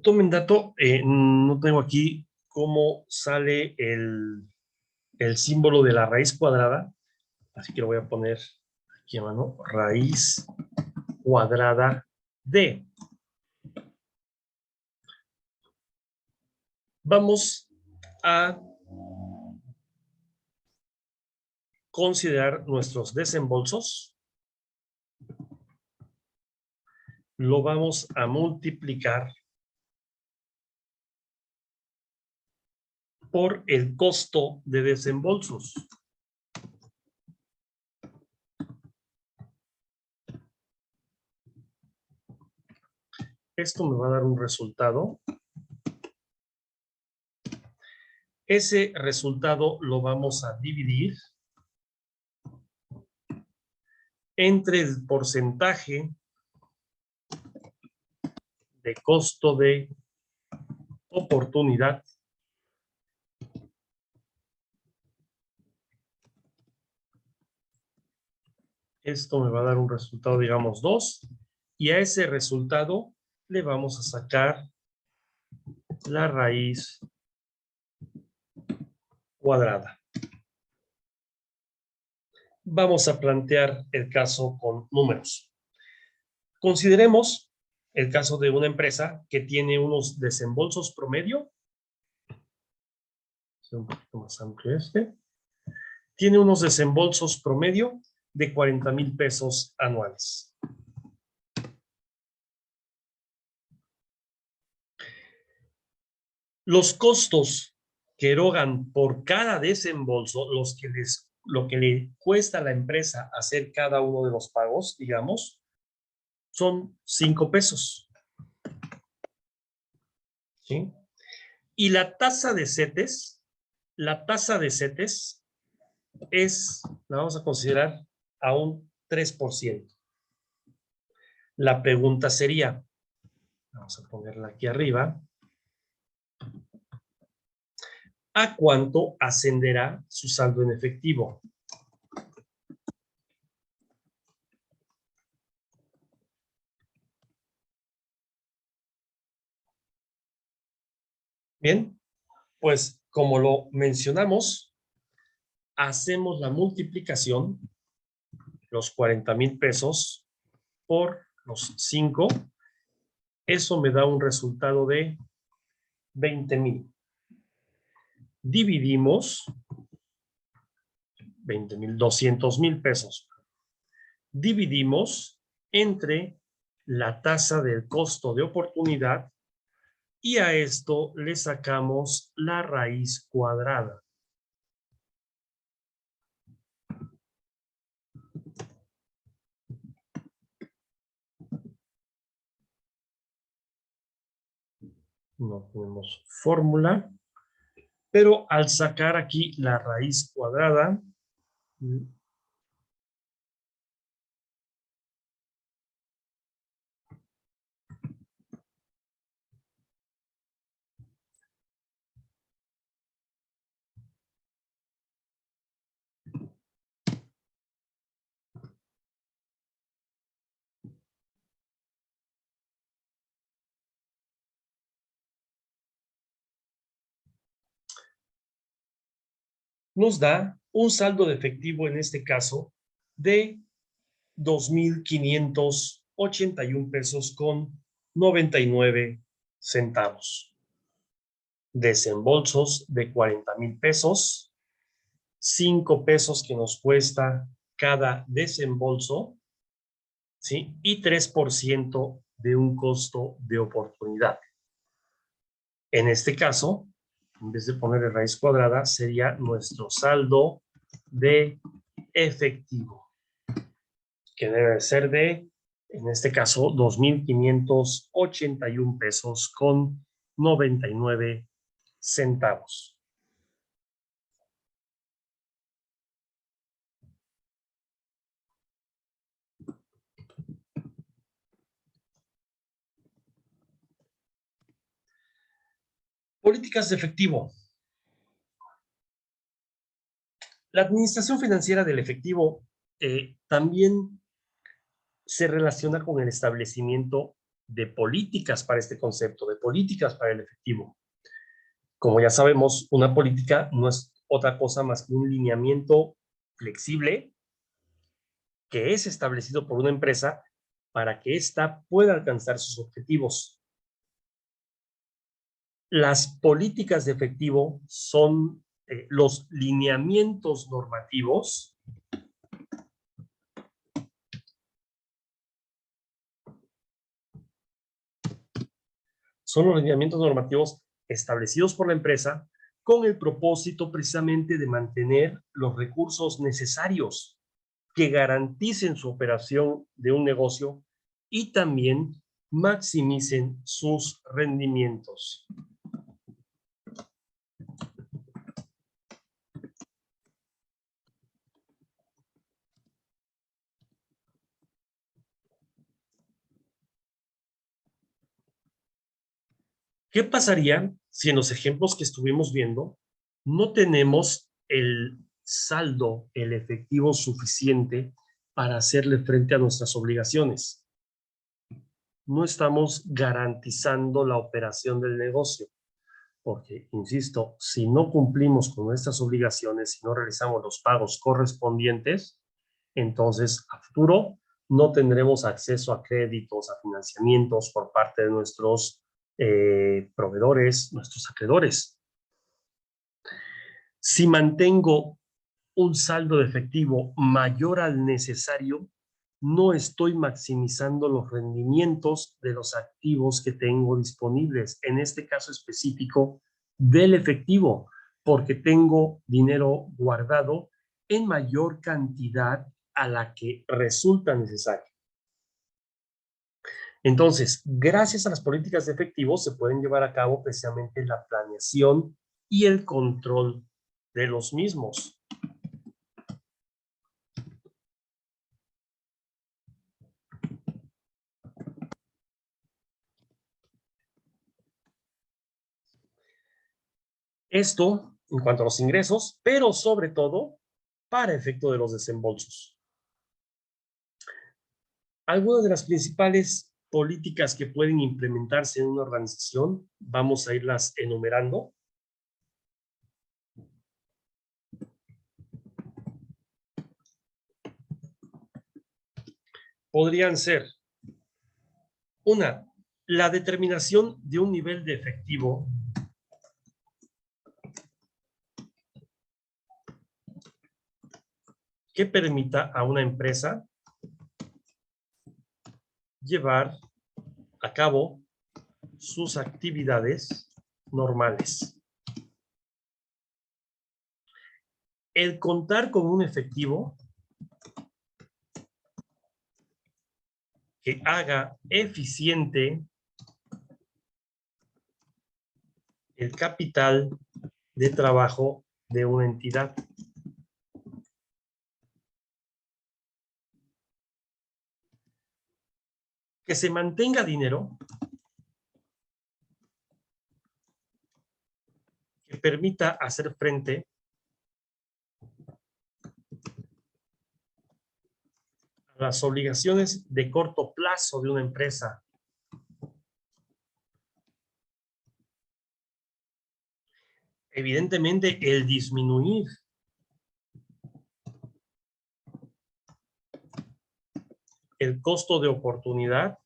Tomen dato, no tengo aquí cómo sale el símbolo de la raíz cuadrada, así que lo voy a poner aquí a mano, raíz cuadrada de. Vamos a considerar nuestros desembolsos. Lo vamos a multiplicar por el costo de desembolsos. Esto me va a dar un resultado. Ese resultado lo vamos a dividir entre el porcentaje de costo de oportunidad esto me va a dar un resultado, digamos, 2, y a ese resultado le vamos a sacar la raíz cuadrada. Vamos a plantear el caso con números. Consideremos el caso de una empresa que tiene unos desembolsos promedio. Un poquito más amplio este. Tiene unos desembolsos promedio de 40,000 pesos anuales. Los costos que erogan por cada desembolso, lo que le cuesta a la empresa hacer cada uno de los pagos, digamos, son 5 pesos. ¿Sí? Y la tasa de CETES la vamos a considerar a un 3%. La pregunta sería, vamos a ponerla aquí arriba, ¿a cuánto ascenderá su saldo en efectivo? Bien, pues como lo mencionamos, hacemos la multiplicación, los 40,000 pesos por los 5, eso me da un resultado de 20,000. Dividimos 20,000, 200,000 pesos. Dividimos entre la tasa del costo de oportunidad y a esto le sacamos la raíz cuadrada. No tenemos fórmula, pero al sacar aquí la raíz cuadrada, nos da un saldo de efectivo en este caso de 2,581 pesos con 99 centavos. Desembolsos de 40,000 pesos, 5 pesos que nos cuesta cada desembolso, ¿sí? Y 3% de un costo de oportunidad. En este caso, en vez de ponerle raíz cuadrada, sería nuestro saldo de efectivo, que debe ser de, en este caso, 2,581 pesos con 99 centavos. Políticas de efectivo. La administración financiera del efectivo también se relaciona con el establecimiento de políticas para este concepto, de políticas para el efectivo. Como ya sabemos, una política no es otra cosa más que un lineamiento flexible que es establecido por una empresa para que ésta pueda alcanzar sus objetivos. Las políticas de efectivo son los lineamientos normativos establecidos por la empresa con el propósito precisamente de mantener los recursos necesarios que garanticen su operación de un negocio y también maximicen sus rendimientos. ¿Qué pasaría si en los ejemplos que estuvimos viendo no tenemos el saldo, el efectivo suficiente para hacerle frente a nuestras obligaciones? No estamos garantizando la operación del negocio, porque, insisto, si no cumplimos con nuestras obligaciones, si no realizamos los pagos correspondientes, entonces a futuro no tendremos acceso a créditos, a financiamientos por parte de nuestros proveedores, nuestros acreedores. Si mantengo un saldo de efectivo mayor al necesario, no estoy maximizando los rendimientos de los activos que tengo disponibles, en este caso específico del efectivo, porque tengo dinero guardado en mayor cantidad a la que resulta necesaria. Entonces, gracias a las políticas de efectivo se pueden llevar a cabo precisamente la planeación y el control de los mismos. Esto en cuanto a los ingresos, pero sobre todo para efecto de los desembolsos. Algunas de las principales políticas que pueden implementarse en una organización, vamos a irlas enumerando. Podrían ser, una, la determinación de un nivel de efectivo que permita a una empresa llevar a cabo sus actividades normales. El contar con un efectivo que haga eficiente el capital de trabajo de una entidad. Que se mantenga dinero que permita hacer frente a las obligaciones de corto plazo de una empresa. Evidentemente, el disminuir el costo de oportunidad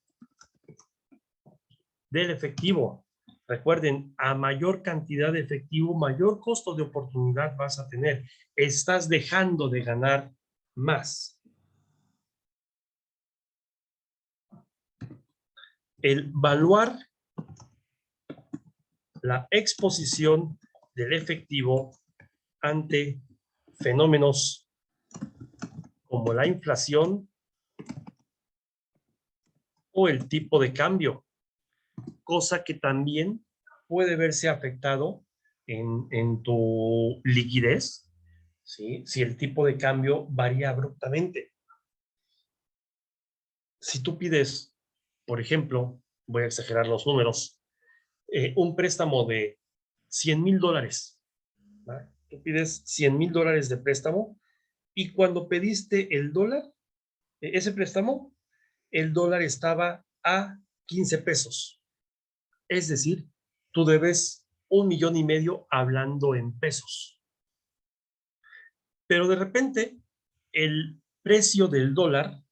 del efectivo. Recuerden, a mayor cantidad de efectivo, mayor costo de oportunidad vas a tener. Estás dejando de ganar más. El evaluar la exposición del efectivo ante fenómenos como la inflación o el tipo de cambio, cosa que también puede verse afectado en tu liquidez, ¿sí? Si el tipo de cambio varía abruptamente. Si tú pides, por ejemplo, voy a exagerar los números, un préstamo de $100,000. ¿Va? Tú pides $100,000 de préstamo y cuando pediste el dólar, ese préstamo, el dólar estaba a 15 pesos. Es decir, tú debes 1,5 millones hablando en pesos. Pero de repente, el precio del dólar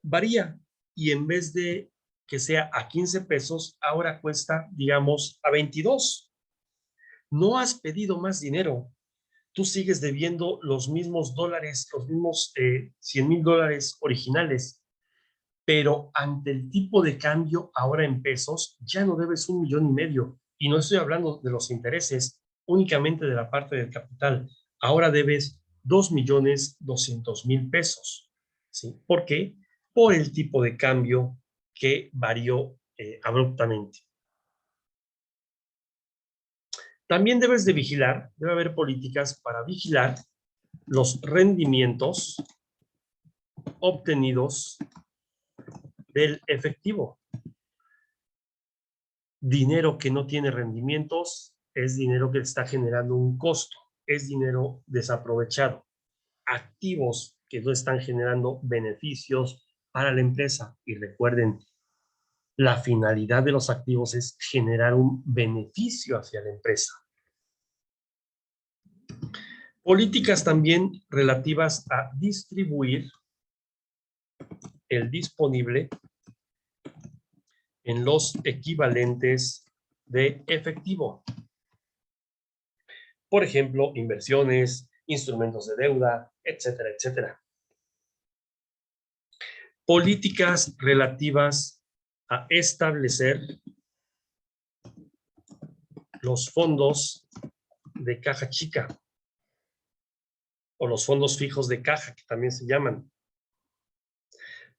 varía y en vez de que sea a 15 pesos, ahora cuesta, digamos, a 22. No has pedido más dinero. Tú sigues debiendo los mismos dólares, los mismos $100,000 originales, pero ante el tipo de cambio ahora en pesos, ya no debes 1,5 millones. Y no estoy hablando de los intereses, únicamente de la parte del capital. Ahora debes 2,200,000 pesos. ¿Sí? ¿Por qué? Por el tipo de cambio que varió abruptamente. También debes de vigilar, debe haber políticas para vigilar los rendimientos obtenidos del efectivo. Dinero que no tiene rendimientos es dinero que está generando un costo, es dinero desaprovechado. Activos que no están generando beneficios para la empresa. Y recuerden, la finalidad de los activos es generar un beneficio hacia la empresa. Políticas también relativas a distribuir el disponible en los equivalentes de efectivo. Por ejemplo, inversiones, instrumentos de deuda, etcétera, etcétera. Políticas relativas a establecer los fondos de caja chica o los fondos fijos de caja, que también se llaman.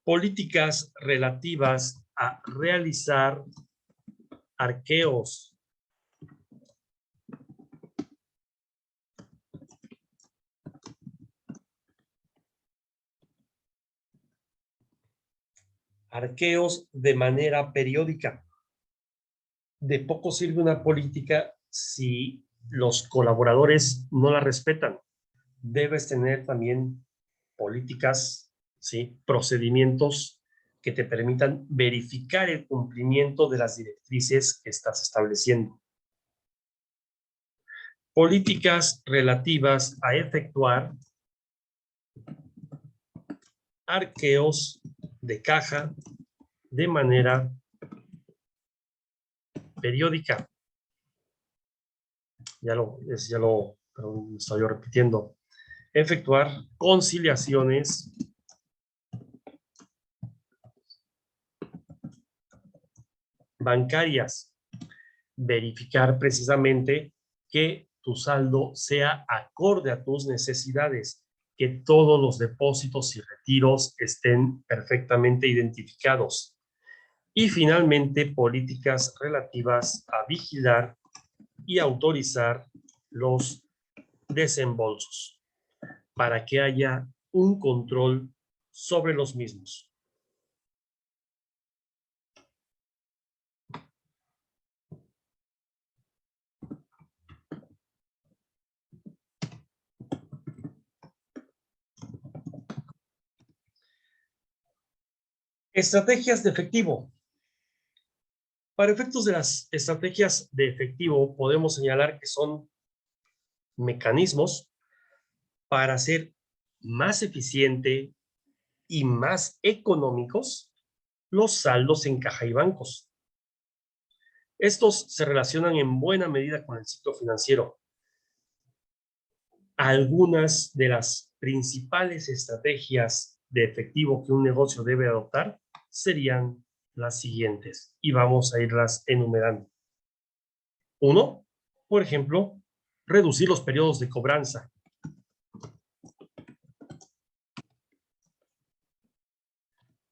Políticas relativas a realizar arqueos de manera periódica. De poco sirve una política si los colaboradores no la respetan. Debes tener también políticas, ¿sí? Procedimientos que te permitan verificar el cumplimiento de las directrices que estás estableciendo. Políticas relativas a efectuar arqueos de caja de manera periódica. Perdón, me estoy repitiendo. Efectuar conciliaciones bancarias. Verificar precisamente que tu saldo sea acorde a tus necesidades, que todos los depósitos y retiros estén perfectamente identificados. Y finalmente, políticas relativas a vigilar y autorizar los desembolsos para que haya un control sobre los mismos. Estrategias de efectivo. Para efectos de las estrategias de efectivo, podemos señalar que son mecanismos para hacer más eficiente y más económicos los saldos en caja y bancos. Estos se relacionan en buena medida con el ciclo financiero. Algunas de las principales estrategias de efectivo que un negocio debe adoptar serían las siguientes y vamos a irlas enumerando. 1, por ejemplo, reducir los periodos de cobranza.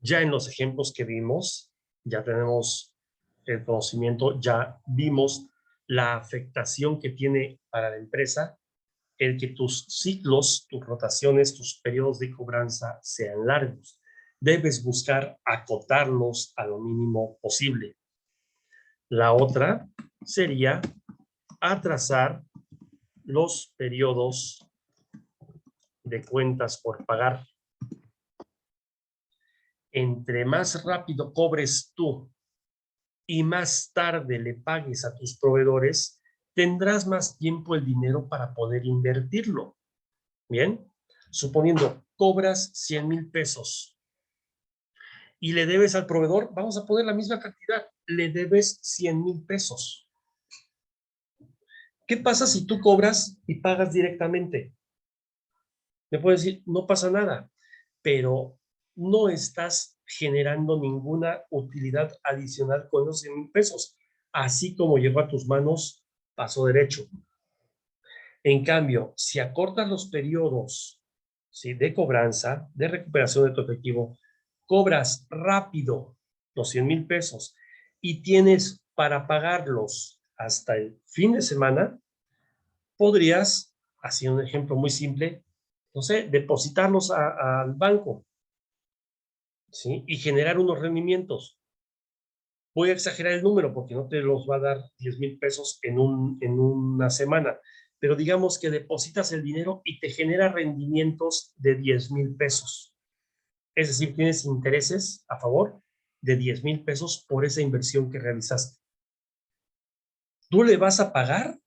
Ya en los ejemplos que vimos, ya tenemos el conocimiento, ya vimos la afectación que tiene para la empresa el que tus ciclos, tus rotaciones, tus periodos de cobranza sean largos. Debes buscar acotarlos a lo mínimo posible. La otra sería atrasar los periodos de cuentas por pagar. Entre más rápido cobres tú y más tarde le pagues a tus proveedores, tendrás más tiempo el dinero para poder invertirlo. Bien, suponiendo cobras 100,000 pesos y le debes al proveedor, vamos a poner la misma cantidad, le debes 100,000 pesos. ¿Qué pasa si tú cobras y pagas directamente? Me puedes decir, no pasa nada, pero no estás generando ninguna utilidad adicional con los 100,000 pesos. Así como llegó a tus manos, pasó derecho. En cambio, si acortas los periodos, ¿sí?, de cobranza, de recuperación de tu efectivo, cobras rápido los 100,000 pesos y tienes para pagarlos hasta el fin de semana, podrías, así un ejemplo muy simple, no sé, depositarlos al banco, ¿sí?, y generar unos rendimientos. Voy a exagerar el número porque no te los va a dar 10,000 pesos en una semana, pero digamos que depositas el dinero y te genera rendimientos de 10,000 pesos. Es decir, tienes intereses a favor de 10,000 pesos por esa inversión que realizaste. Tú le vas a pagar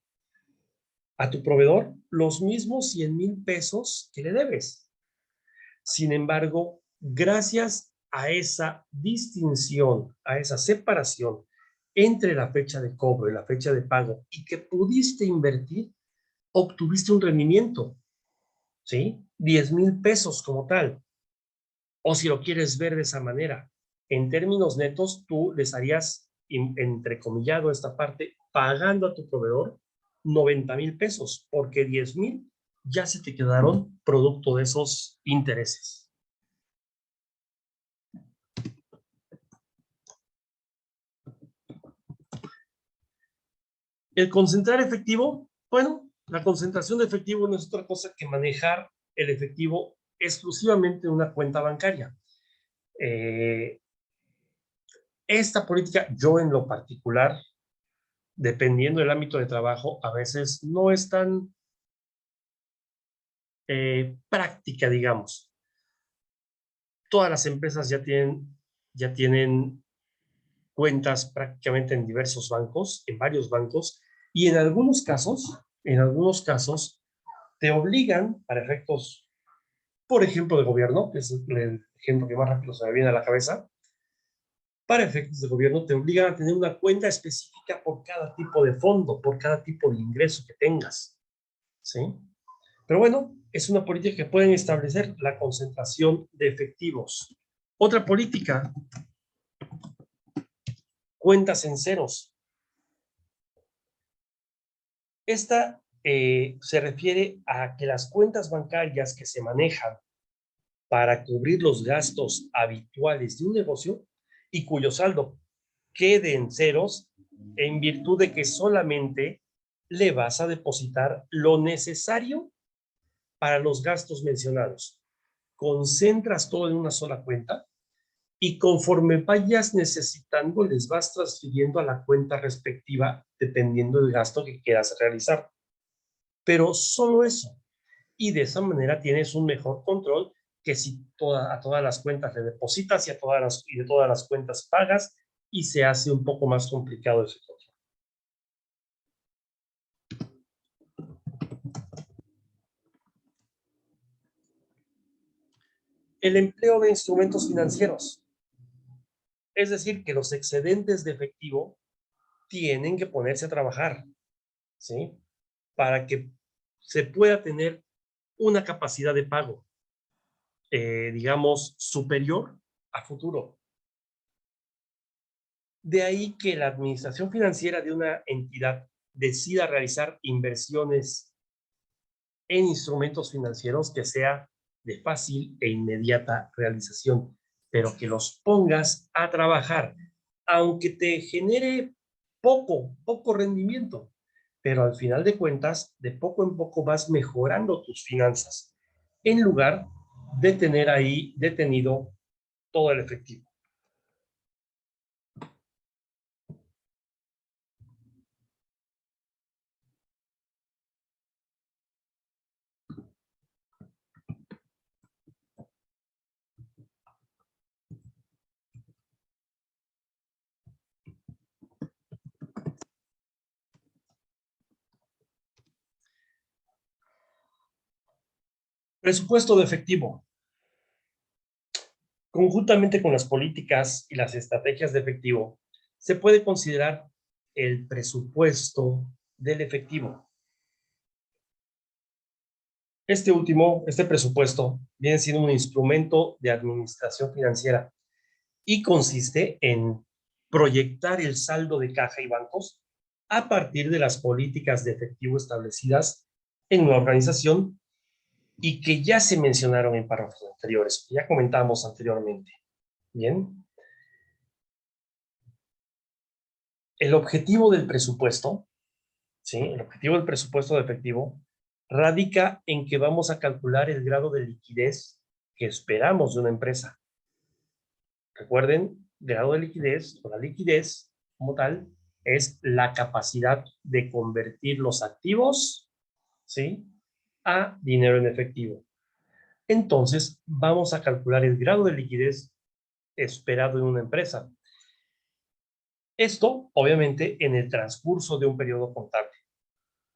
a tu proveedor los mismos 100,000 pesos que le debes. Sin embargo, gracias a esa distinción, a esa separación entre la fecha de cobro y la fecha de pago y que pudiste invertir, obtuviste un rendimiento, ¿sí? 10,000 pesos como tal. O si lo quieres ver de esa manera, en términos netos, tú les harías, entrecomillado esta parte, pagando a tu proveedor 90,000 pesos, porque 10,000 ya se te quedaron producto de esos intereses. El concentrar efectivo, bueno, la concentración de efectivo no es otra cosa que manejar el efectivo exclusivamente en una cuenta bancaria. Esta política, yo en lo particular, dependiendo del ámbito de trabajo, a veces no es tan práctica, digamos. Todas las empresas ya tienen cuentas prácticamente en diversos bancos, en varios bancos, y en algunos casos, te obligan, para efectos, por ejemplo, de gobierno, que es el ejemplo que más rápido se me viene a la cabeza, para efectos de gobierno te obligan a tener una cuenta específica por cada tipo de fondo, por cada tipo de ingreso que tengas, ¿sí? Pero bueno, es una política que pueden establecer la concentración de efectivos. Otra política, cuentas en ceros. Esta se refiere a que las cuentas bancarias que se manejan para cubrir los gastos habituales de un negocio y cuyo saldo quede en ceros en virtud de que solamente le vas a depositar lo necesario para los gastos mencionados. Concentras todo en una sola cuenta y conforme vayas necesitando, les vas transfiriendo a la cuenta respectiva dependiendo del gasto que quieras realizar. Pero solo eso. Y de esa manera tienes un mejor control que si a todas las cuentas le depositas y de todas las cuentas pagas, y se hace un poco más complicado ese control. El empleo de instrumentos financieros. Es decir, que los excedentes de efectivo tienen que ponerse a trabajar, ¿sí? Para que se pueda tener una capacidad de pago, digamos, superior a futuro. De ahí que la administración financiera de una entidad decida realizar inversiones en instrumentos financieros que sea de fácil e inmediata realización, pero que los pongas a trabajar, aunque te genere poco rendimiento, pero al final de cuentas, de poco en poco vas mejorando tus finanzas, en lugar de tener ahí detenido todo el efectivo. Presupuesto de efectivo. Conjuntamente con las políticas y las estrategias de efectivo, se puede considerar el presupuesto del efectivo. Este presupuesto viene siendo un instrumento de administración financiera y consiste en proyectar el saldo de caja y bancos a partir de las políticas de efectivo establecidas en una organización y que ya se mencionaron en párrafos anteriores, que ya comentamos anteriormente. Bien. El objetivo del presupuesto, ¿sí? El objetivo del presupuesto de efectivo radica en que vamos a calcular el grado de liquidez que esperamos de una empresa. Recuerden, grado de liquidez, o la liquidez como tal, es la capacidad de convertir los activos, ¿sí?, a dinero en efectivo. Entonces, vamos a calcular el grado de liquidez esperado en una empresa. Esto, obviamente, en el transcurso de un periodo contable.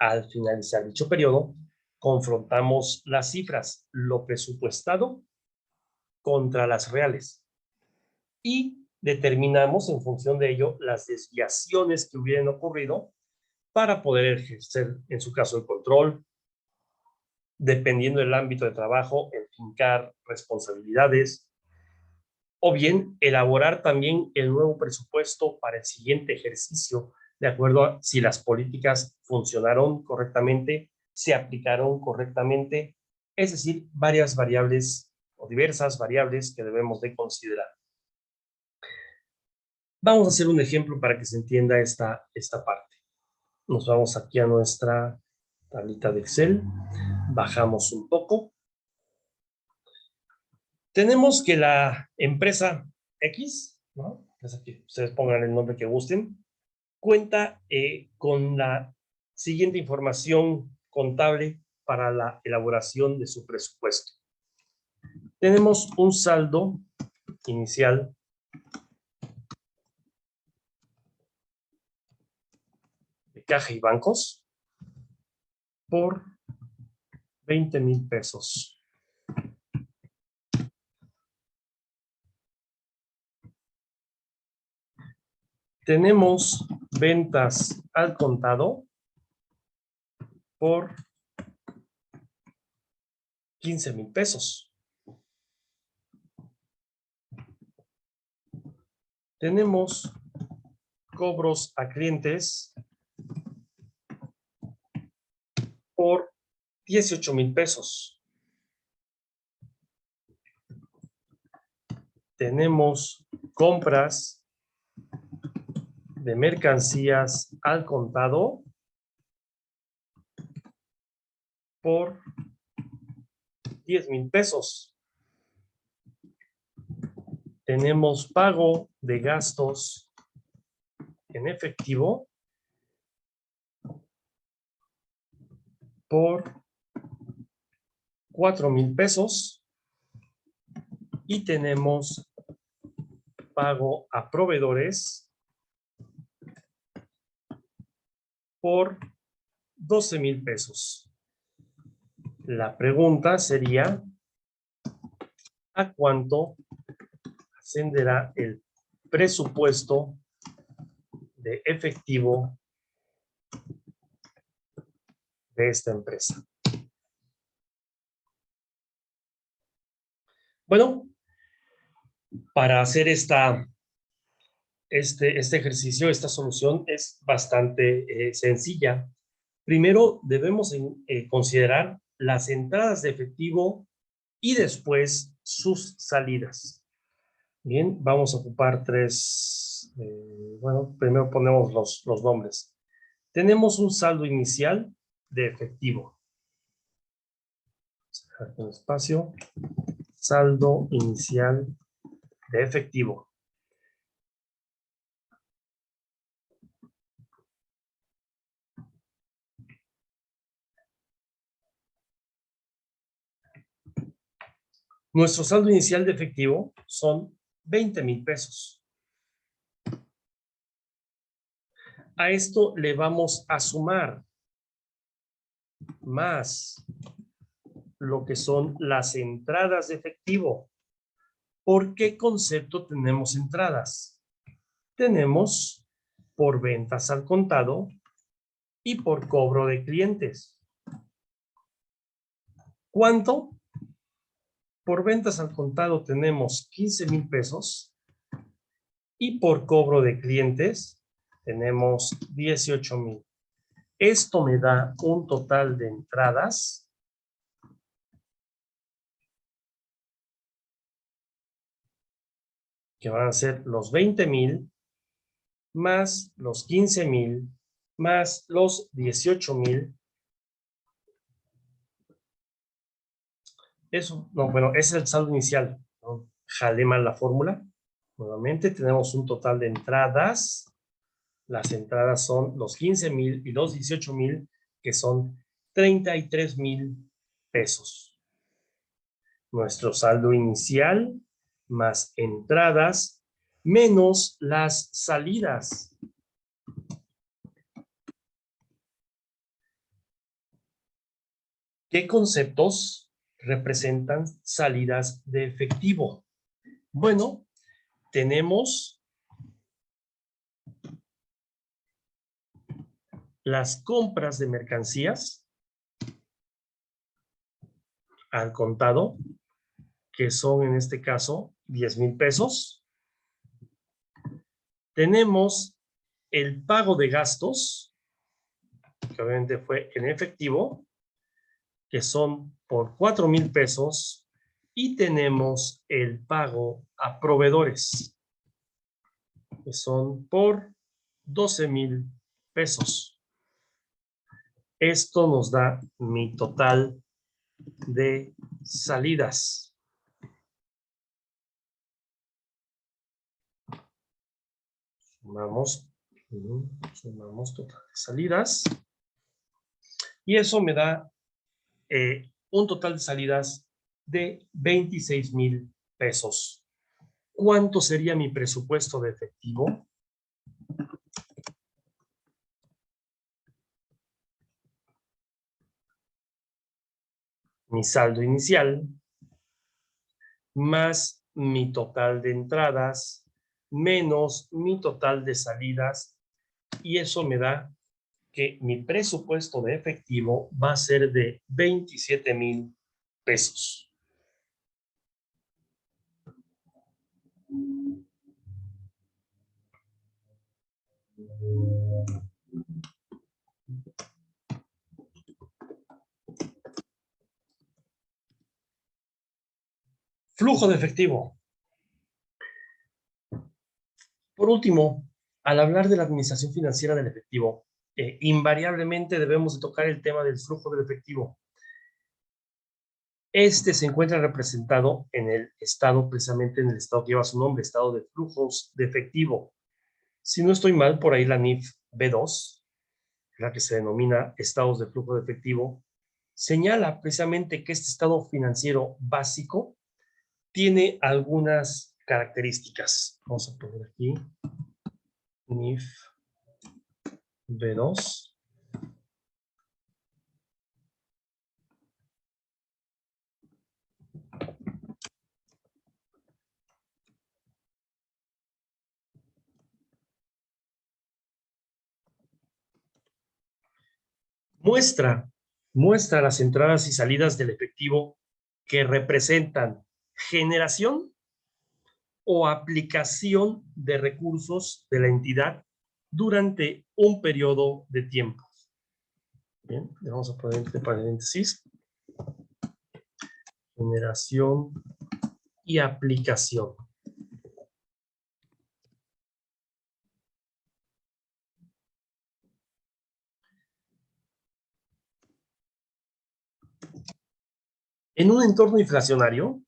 Al finalizar dicho periodo, confrontamos las cifras, lo presupuestado contra las reales, y determinamos en función de ello las desviaciones que hubieran ocurrido para poder ejercer, en su caso, el control, dependiendo del ámbito de trabajo, enfincar responsabilidades, o bien elaborar también el nuevo presupuesto para el siguiente ejercicio, de acuerdo a si las políticas funcionaron correctamente, se aplicaron correctamente, es decir, varias variables o diversas variables que debemos de considerar. Vamos a hacer un ejemplo para que se entienda esta parte. Nos vamos aquí a nuestra tablita de Excel, bajamos un poco. Tenemos que la empresa X, ¿no? Es aquí, ustedes pongan el nombre que gusten, cuenta con la siguiente información contable para la elaboración de su presupuesto. Tenemos un saldo inicial de caja y bancos por 20,000 pesos. Tenemos ventas al contado por 15,000 pesos. Tenemos cobros a clientes por 18,000 pesos. Tenemos compras de mercancías al contado por 10,000 pesos. Tenemos pago de gastos en efectivo por 4,000 pesos y tenemos pago a proveedores por 12,000 pesos. La pregunta sería, ¿a cuánto ascenderá el presupuesto de efectivo de esta empresa? Bueno, para hacer este ejercicio, esta solución es bastante sencilla. Primero debemos considerar las entradas de efectivo y después sus salidas. Bien, vamos a ocupar tres, bueno, primero ponemos los nombres. Tenemos un saldo inicial de efectivo. Vamos a dejar un espacio. Saldo inicial de efectivo. Nuestro saldo inicial de efectivo son 20,000 pesos. A esto le vamos a sumar más lo que son las entradas de efectivo. ¿Por qué concepto tenemos entradas? Tenemos por ventas al contado y por cobro de clientes. ¿Cuánto? Por ventas al contado tenemos 15,000 pesos y por cobro de clientes tenemos 18,000. Esto me da un total de entradas que van a ser los 20,000 más los 15,000 más los 18,000. Eso, no, bueno, ese es el saldo inicial, ¿no? Jalé mal la fórmula. Nuevamente tenemos un total de entradas. Las entradas son los 15,000 y los 18,000, que son 33,000 pesos. Nuestro saldo inicial más entradas menos las salidas. ¿Qué conceptos representan salidas de efectivo? Bueno, tenemos las compras de mercancías al contado, que son en este caso 10,000 pesos. Tenemos el pago de gastos, que obviamente fue en efectivo, que son por 4,000 pesos. Y tenemos el pago a proveedores, que son por 12,000 pesos. Esto nos da mi total de salidas. Sumamos total de salidas. Y eso me da un total de salidas de 26,000 pesos. ¿Cuánto sería mi presupuesto de efectivo? Mi saldo inicial más mi total de entradas menos mi total de salidas, y eso me da que mi presupuesto de efectivo va a ser de 27,000 pesos. Flujo de efectivo. Por último, al hablar de la administración financiera del efectivo, invariablemente debemos de tocar el tema del flujo del efectivo. Este se encuentra representado en el estado, precisamente en el estado que lleva su nombre, estado de flujos de efectivo. Si no estoy mal, por ahí la NIF B2, la que se denomina estados de flujo de efectivo, señala precisamente que este estado financiero básico tiene algunas características. Vamos a poner aquí NIF B2. Muestra las entradas y salidas del efectivo que representan generación o aplicación de recursos de la entidad durante un periodo de tiempo. Bien, le vamos a poner entre paréntesis. Generación y aplicación. En un entorno inflacionario,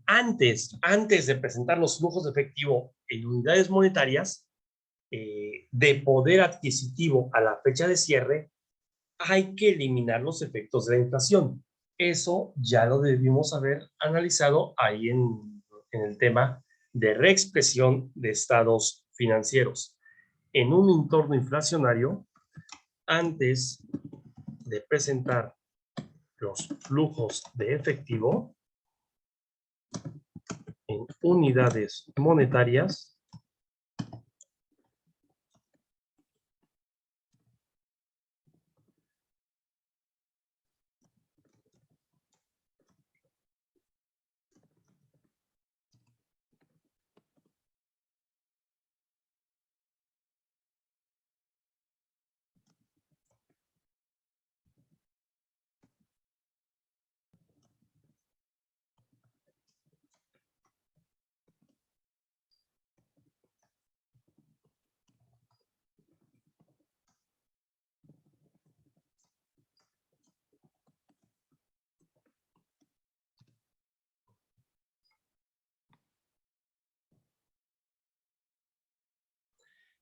antes de presentar los flujos de efectivo en unidades monetarias, de poder adquisitivo a la fecha de cierre, hay que eliminar los efectos de la inflación. Eso ya lo debimos haber analizado ahí en el tema de reexpresión de estados financieros. en un entorno inflacionario antes de presentar los flujos de efectivo en unidades monetarias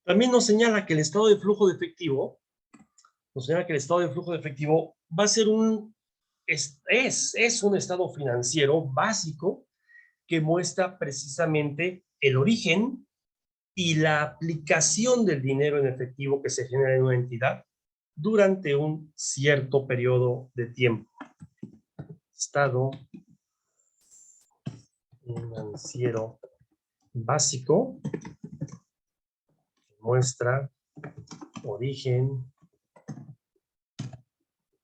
también nos señala que el estado de flujo de efectivo, va a ser es un estado financiero básico que muestra precisamente el origen y la aplicación del dinero en efectivo que se genera en una entidad durante un cierto periodo de tiempo. Estado financiero básico muestra origen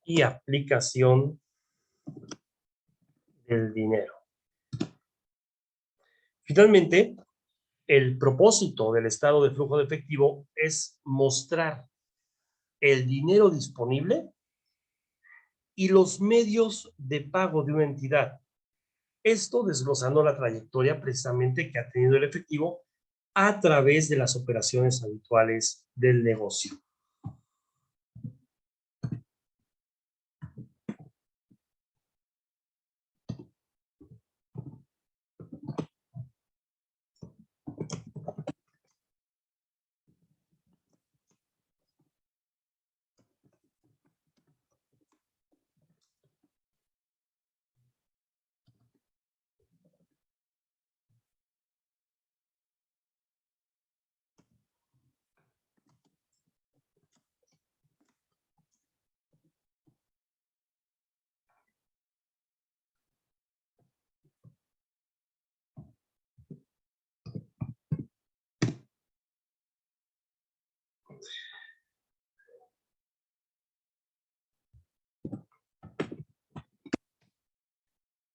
y aplicación del dinero. Finalmente, el propósito del estado de flujo de efectivo es mostrar el dinero disponible y los medios de pago de una entidad. Esto desglosando la trayectoria precisamente que ha tenido el efectivo a través de las operaciones habituales del negocio.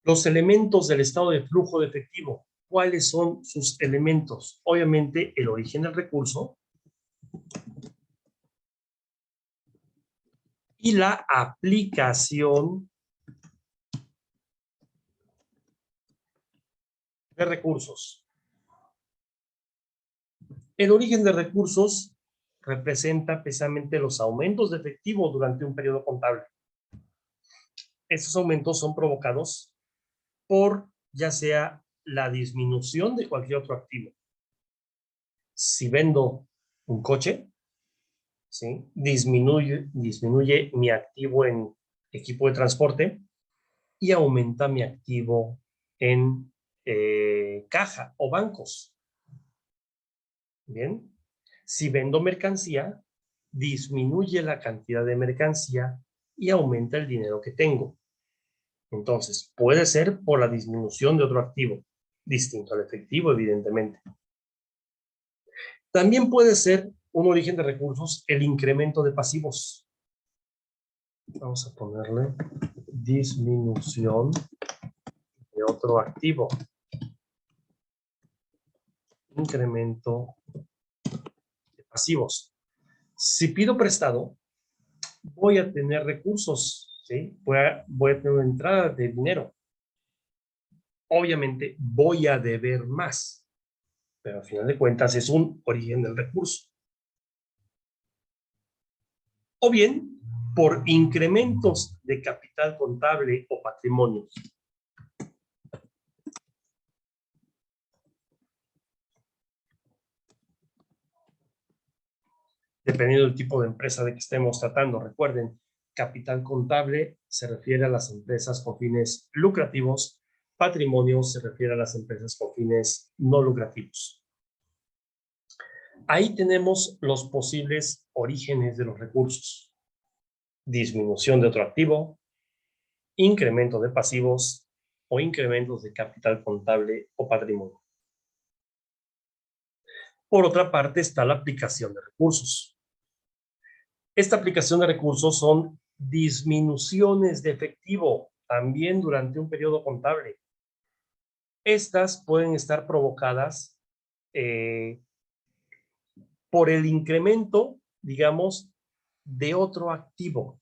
Los elementos del estado de flujo de efectivo. ¿Cuáles son sus elementos? Obviamente, el origen del recurso y la aplicación de recursos. El origen de recursos representa precisamente los aumentos de efectivo durante un periodo contable. Estos aumentos son provocados por ya sea la disminución de cualquier otro activo. Si vendo un coche, ¿sí? disminuye mi activo en equipo de transporte y aumenta mi activo en caja o bancos. Bien. Si vendo mercancía, disminuye la cantidad de mercancía y aumenta el dinero que tengo. Entonces, puede ser por la disminución de otro activo, distinto al efectivo, evidentemente. También puede ser un origen de recursos el incremento de pasivos. Vamos a ponerle disminución de otro activo. Incremento de pasivos. Si pido prestado, voy a tener recursos, ¿sí? Voy a tener una entrada de dinero. Obviamente voy a deber más, pero al final de cuentas es un origen del recurso. O bien por incrementos de capital contable o patrimonio. Dependiendo del tipo de empresa de que estemos tratando. Recuerden, capital contable se refiere a las empresas con fines lucrativos, patrimonio se refiere a las empresas con fines no lucrativos. Ahí tenemos los posibles orígenes de los recursos. Disminución de otro activo, incremento de pasivos o incrementos de capital contable o patrimonio. Por otra parte está la aplicación de recursos. Esta aplicación de recursos son disminuciones de efectivo también durante un periodo contable. Estas pueden estar provocadas por el incremento, digamos, de otro activo.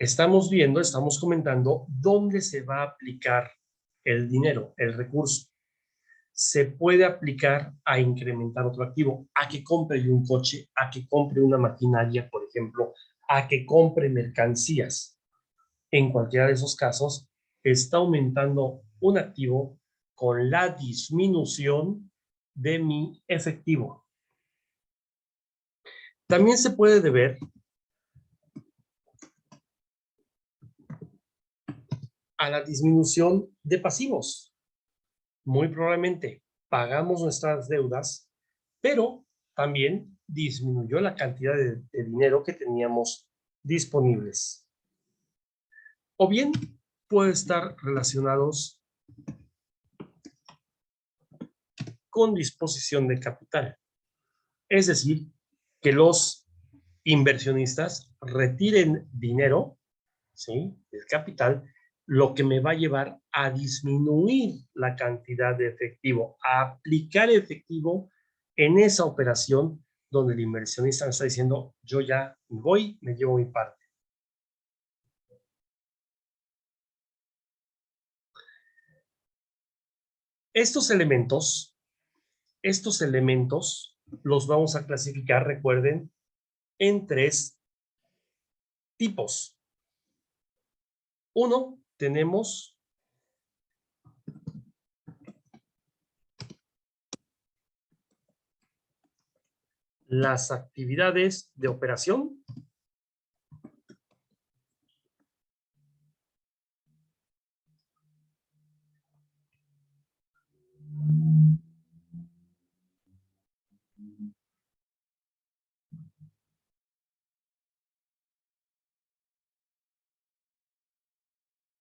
Estamos comentando dónde se va a aplicar el dinero, el recurso. Se puede aplicar a incrementar otro activo, a que compre yo un coche, a que compre una maquinaria, por ejemplo, a que compre mercancías. En cualquiera de esos casos, está aumentando un activo con la disminución de mi efectivo. También se puede deber a la disminución de pasivos. Muy probablemente pagamos nuestras deudas, pero también disminuyó la cantidad de dinero que teníamos disponibles. O bien puede estar relacionados con disposición de capital. Es decir, que los inversionistas retiren dinero, ¿sí?, del capital, lo que me va a llevar a disminuir la cantidad de efectivo, a aplicar efectivo en esa operación donde el inversionista me está diciendo, yo ya voy, me llevo mi parte. Estos elementos los vamos a clasificar, recuerden, en 3 tipos. Uno, tenemos las actividades de operación.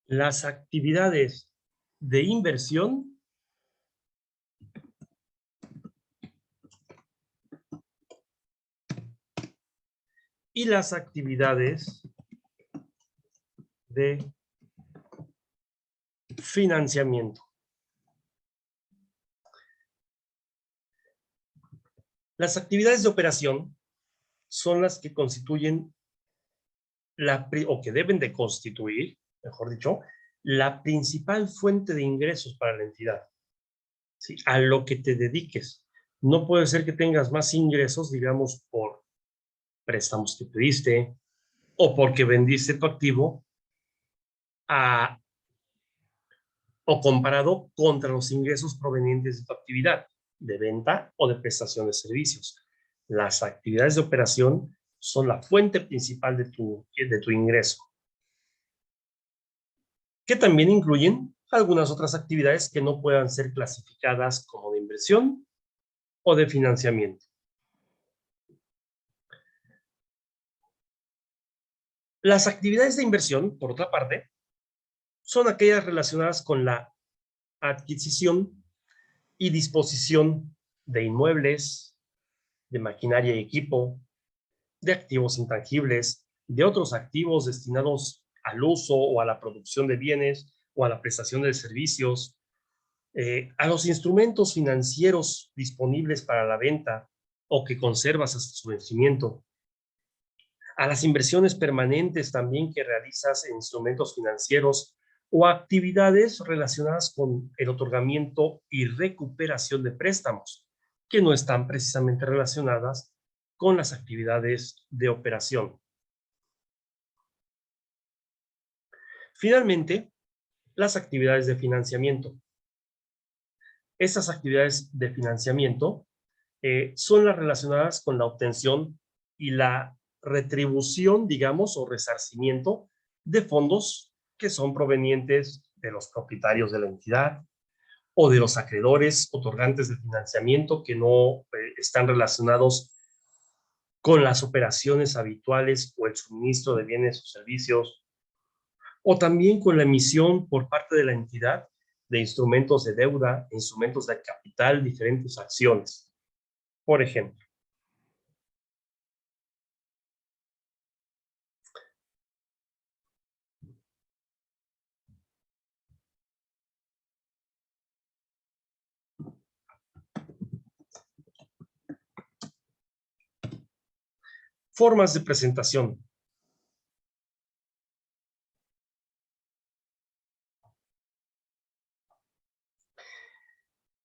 Las actividades de inversión y las actividades de financiamiento. Las actividades de operación son las que constituyen o que deben de constituir, mejor dicho, la principal fuente de ingresos para la entidad. ¿Sí? A lo que te dediques. No puede ser que tengas más ingresos, digamos, por préstamos que pediste o porque vendiste tu activo o comparado contra los ingresos provenientes de tu actividad de venta o de prestación de servicios. Las actividades de operación son la fuente principal de tu ingreso, que también incluyen algunas otras actividades que no puedan ser clasificadas como de inversión o de financiamiento. Las actividades de inversión, por otra parte, son aquellas relacionadas con la adquisición y disposición de inmuebles, de maquinaria y equipo, de activos intangibles, de otros activos destinados al uso o a la producción de bienes o a la prestación de servicios, a los instrumentos financieros disponibles para la venta o que conservas hasta su vencimiento, a las inversiones permanentes también que realizas en instrumentos financieros o actividades relacionadas con el otorgamiento y recuperación de préstamos, que no están precisamente relacionadas con las actividades de operación. Finalmente, las actividades de financiamiento. Estas actividades de financiamiento son las relacionadas con la obtención y la retribución, digamos, o resarcimiento de fondos que son provenientes de los propietarios de la entidad o de los acreedores otorgantes de financiamiento que no están relacionados con las operaciones habituales o el suministro de bienes o servicios, o también con la emisión por parte de la entidad de instrumentos de deuda, instrumentos de capital, diferentes acciones. Por ejemplo, formas de presentación.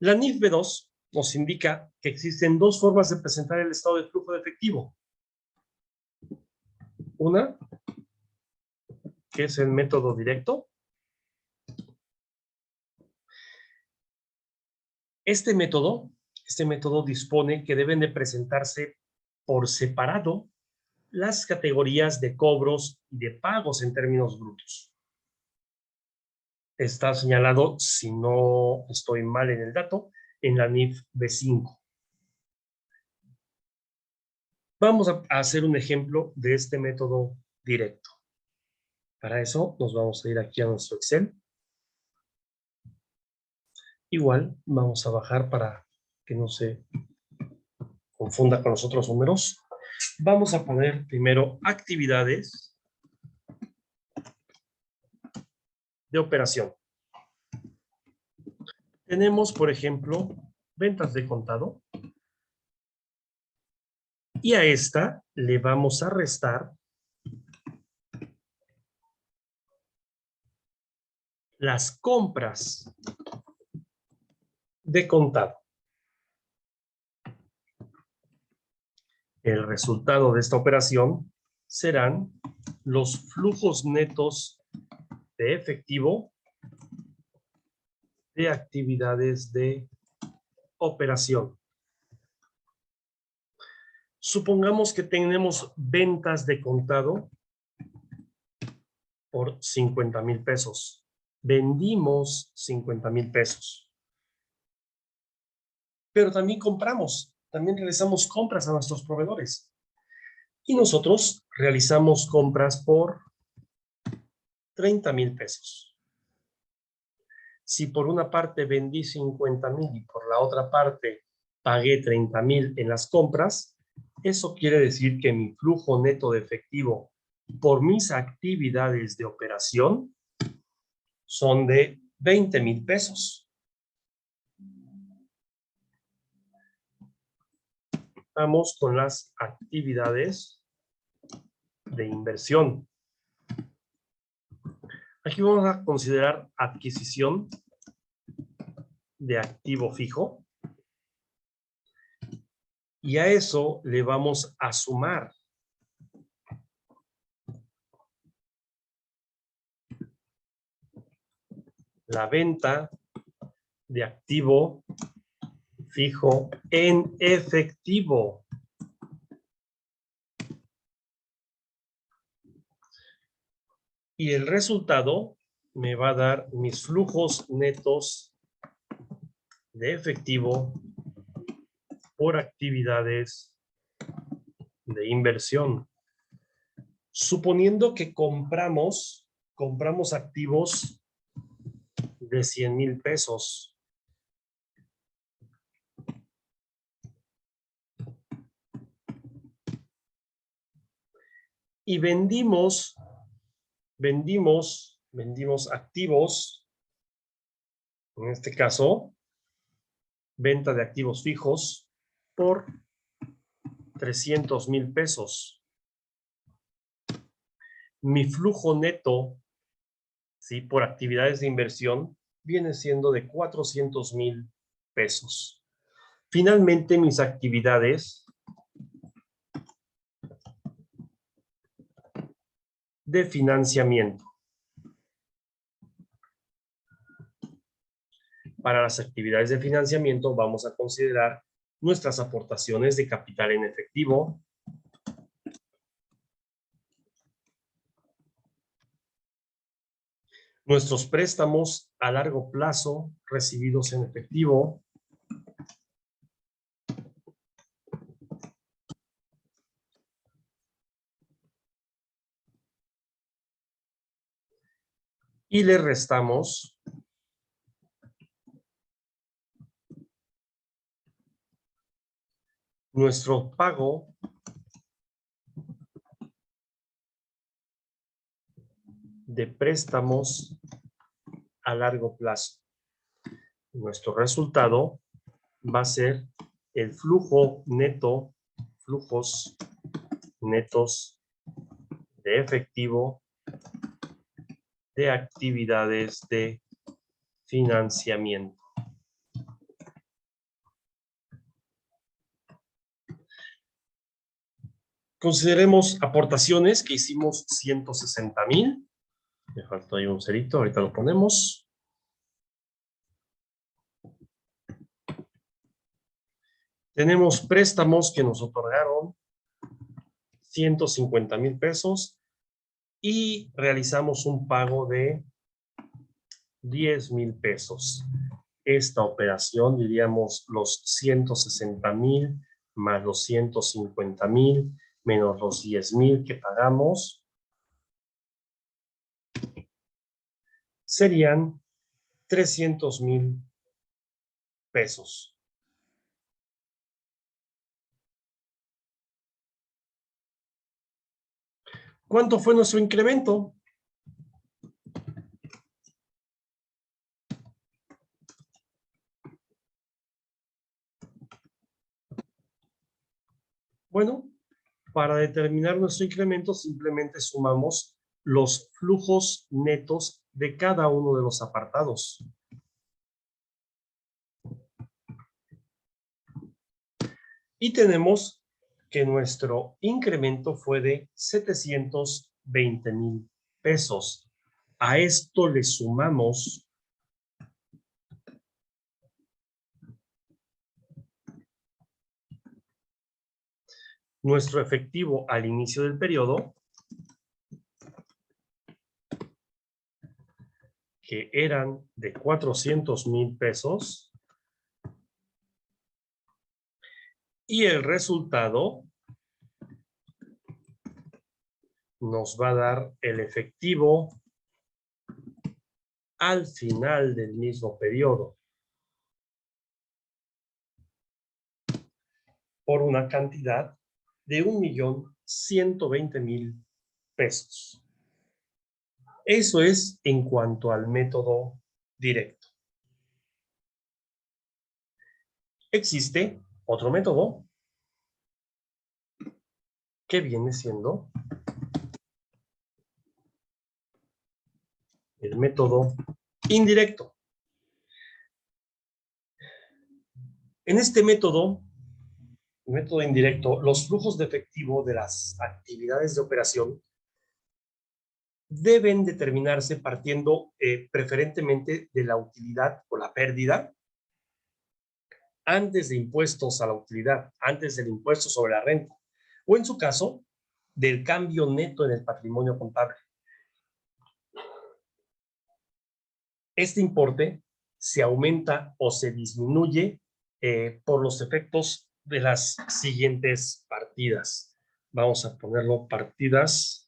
La NIF B2 nos indica que existen dos formas de presentar el estado de flujo de efectivo. Una, que es el método directo. Este método dispone que deben de presentarse por separado las categorías de cobros y de pagos en términos brutos. Está señalado, si no estoy mal en el dato, en la NIF B5. Vamos a hacer un ejemplo de este método directo. Para eso nos vamos a ir aquí a nuestro Excel. Igual vamos a bajar para que no se confunda con los otros números. Vamos a poner primero actividades de operación. Tenemos, por ejemplo, ventas de contado. Y a esta le vamos a restar las compras de contado. El resultado de esta operación serán los flujos netos de efectivo de actividades de operación. Supongamos que tenemos ventas de contado por 50,000 pesos. Vendimos 50,000 pesos. Pero también compramos, también realizamos compras a nuestros proveedores. Y nosotros realizamos compras por 30,000 pesos. Si por una parte vendí 50,000 y por la otra parte pagué 30,000 en las compras, eso quiere decir que mi flujo neto de efectivo por mis actividades de operación son de 20,000 pesos. Vamos con las actividades de inversión. Aquí vamos a considerar adquisición de activo fijo. Y a eso le vamos a sumar la venta de activo fijo en efectivo. Y el resultado me va a dar mis flujos netos de efectivo por actividades de inversión. Suponiendo que compramos activos de 100,000 pesos. Y vendimos activos, en este caso, venta de activos fijos por 300,000 pesos. Mi flujo neto, ¿sí?, por actividades de inversión viene siendo de 400,000 pesos. Finalmente, mis actividades de financiamiento. Para las actividades de financiamiento vamos a considerar nuestras aportaciones de capital en efectivo, nuestros préstamos a largo plazo recibidos en efectivo, y le restamos nuestro pago de préstamos a largo plazo. Nuestro resultado va a ser el flujo neto, flujos netos de efectivo de actividades de financiamiento. Consideremos aportaciones que hicimos 160,000. Me faltó ahí un cerito, ahorita lo ponemos. Tenemos préstamos que nos otorgaron 150,000 pesos y realizamos un pago de 10,000 pesos. Esta operación, diríamos, los 160,000 más los 150,000 menos los 10,000 que pagamos, serían 300,000 pesos. ¿Cuánto fue nuestro incremento? Bueno, para determinar nuestro incremento simplemente sumamos los flujos netos de cada uno de los apartados. Y tenemos que nuestro incremento fue de 720,000 pesos. A esto le sumamos nuestro efectivo al inicio del periodo, que eran de 400,000 pesos, y el resultado nos va a dar el efectivo al final del mismo periodo por una cantidad de 1,120,000 pesos. Eso es en cuanto al método directo. Existe otro método que viene siendo el método indirecto. En este método indirecto, los flujos de efectivo de las actividades de operación deben determinarse partiendo preferentemente de la utilidad o la pérdida antes de impuestos a la utilidad, antes del impuesto sobre la renta, o en su caso, del cambio neto en el patrimonio contable. Este importe se aumenta o se disminuye por los efectos de las siguientes partidas. Vamos a ponerlo partidas.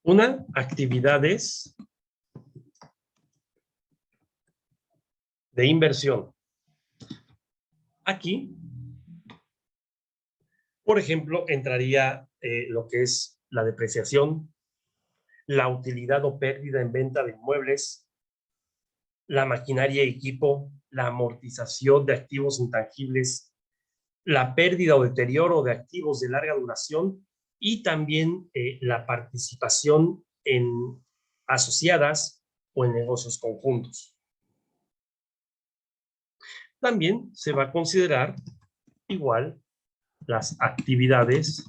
Una, actividades de inversión. Aquí, por ejemplo, entraría lo que es la depreciación, la utilidad o pérdida en venta de inmuebles, la maquinaria y equipo, la amortización de activos intangibles, la pérdida o deterioro de activos de larga duración y también la participación en asociadas o en negocios conjuntos. También se va a considerar igual las actividades